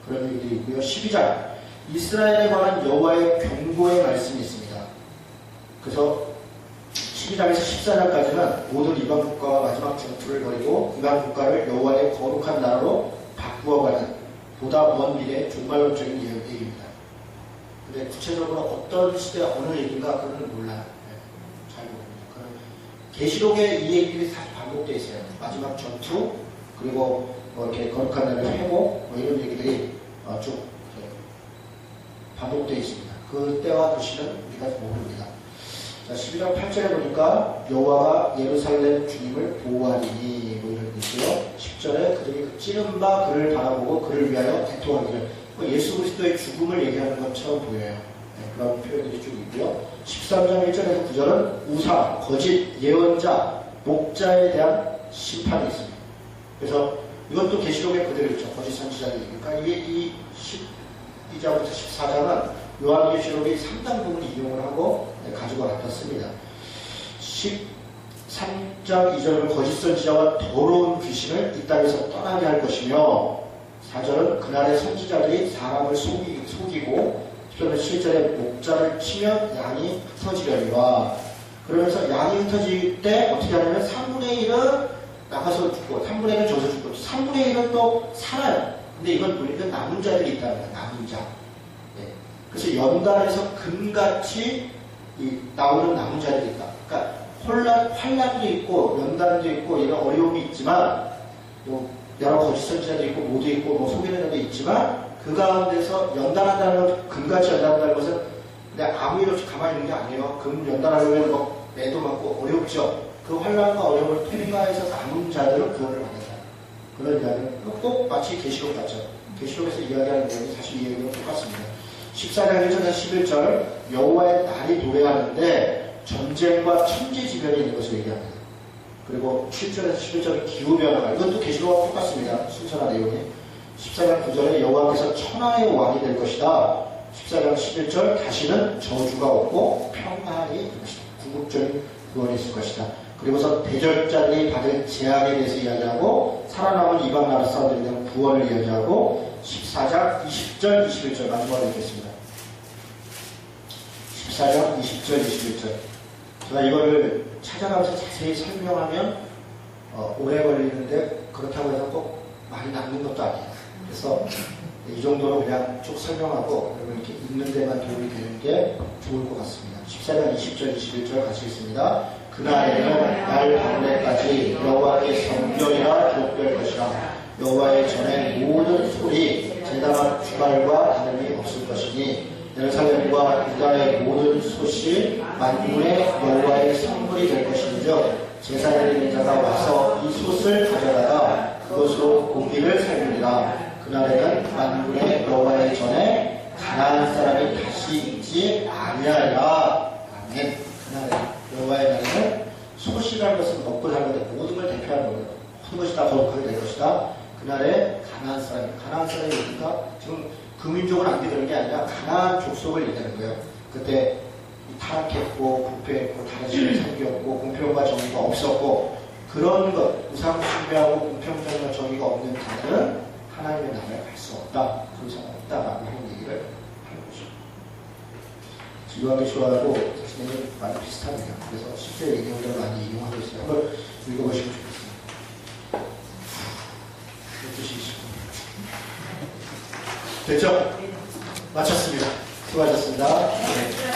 그런 얘기들이 있고요. 12장 이스라엘에 관한 여호와의 경고의 말씀이 있습니다. 그래서 12장에서 14장까지는 모든 이방 국가와 마지막 전투를 벌이고 이방 국가를 여호와의 거룩한 나라로 바꾸어가는 보다 먼 미래의 종말론적인 얘기입니다. 근데 구체적으로 어떤 시대 어느 얘기인가 그거는 몰라요. 네, 잘 모릅니다. 계시록에 이 얘기들이 사실 반복되어 있어요. 마지막 전투 그리고 뭐 이렇게 거룩한 나라의 회복 뭐 이런 얘기들이 쭉 반복되어 있습니다. 그때와 그 시는 우리가 모릅니다. 자, 12장 8절에 보니까 여호와가 예루살렘 주님을 보호하리니 뭐 이런 얘기고요. 10절에 그들이 그 찌른 바 그를 바라보고 그를 위하여 애통하기를 예수 그리스도의 죽음을 얘기하는 것처럼 보여요. 네, 그런 표현들이 쭉 있고요. 13장 1절에서 9절은 우상, 거짓, 예언자, 목자에 대한 심판이 있습니다. 그래서 이것도 계시록에 그대로 있죠. 거짓 선지자들이. 그러니까 이게 이 12장부터 14장은 요한계시록이 상당 부분 이용을 하고 가지고 나탔습니다. 13장 2절은 거짓 선지자와 더러운 귀신을 이 땅에서 떠나게 할 것이며 4절은 그날의 선지자들이 사람을 속이고 7절에 목자를 치면 양이 흩어지려니와 그러면서 양이 흩어질 때 어떻게 하냐면 3분의 1은 나가서 죽고 3분의 1은 져서 죽고 3분의 1은 또 살아요. 근데 이건 보니까 남은 자들이 있다는 거예요. 남은 자. 네. 그래서 연단에서 금같이 나오는 남은 자들이 있다. 그러니까 환란도 있고 연단도 있고 이런 어려움이 있지만 또 여러 거짓 선지자도 있고 모두 있고 뭐 속이는 것도 있지만 그 가운데서 연단한다는 것, 금같이 연단한다는 것은 그냥 아무 일 없이 가만히 있는 게 아니에요. 금 연단하려면 뭐 매도 많고 어렵죠. 그 환란과 어려움을 통과해서 남은 자들은 구원을 받는다. 그런 이야기는 꼭 마치 계시록 같죠. 계시록에서 이야기하는 내용이 사실 이 얘기랑 똑같습니다. 14장 1절에서 11절 여호와의 날이 도래하는데 전쟁과 천지지변이 있는 것을 얘기합니다. 그리고 7절에서 11절은 기후변화가 이것도 계시록과 똑같습니다. 순서나 내용이 14장 9절에 여호와께서 천하의 왕이 될 것이다. 14장 11절 다시는 저주가 없고 평안이 될 것이다. 궁극적인 구원이 있을 것이다. 그리고서 대적자들이 받을 재앙에 대해서 이야기하고 살아남은 이방 나라 사람들에 대한 구원을 이야기하고 14장 20절 21절 마지막으로 읽겠습니다. 14장 20절 21절 제가 이거를 찾아가면서 자세히 설명하면 오래 걸리는데 그렇다고 해서 꼭 많이 남는 것도 아니에요. 그래서 이 정도로 그냥 쭉 설명하고 이렇게 읽는 데만 도움이 되는 게 좋을 것 같습니다. 14장 20절 21절 같이 읽습니다. 그날에는 날 밤에까지 여호와의 성결이라 기록될 것이라 여호와의 전에 모든 소리 제단한 주발과 다름이 없을 것이니 예루살렘과 유다의 모든 솥이 만군의 여호와의 성물이 될 것인즉 제사를 드리는 자가 와서 이 솥을 가져다가 그것으로 고기를 살리리라. 그날에는 만군의 여호와의 전에 가나안 사람이 다시 있지 아니하리라. 아멘. 그날에 여호와의 날에는 솥이라는 것은 먹고 사는 건데 모든 걸 대표하는 거예요. 모든 것이 다 거룩하게 될 것이다. 그날에 가나안 사람이 뭡니까? 지금 그 민족은 안 되는 게 아니라 가나안 족속을 얘기하는 거예요. 그때 타락했고 부패했고 다른 신을 섬겼고 공평과 정의가 없었고 그런 것 우상 숭배하고 공평성과 정의가 없는 자들은 하나님의 나라에 갈 수 없다. 그런 사람 없다라고 하는 얘기를 하는 거죠. 요한계시록하고 사실은 많이 비슷합니다. 그래서 실제 얘기를 많이 이용하고 있어요. 한번 읽어보시면 좋겠습니다. 12시 20분 됐죠? 마쳤습니다. 수고하셨습니다. 네.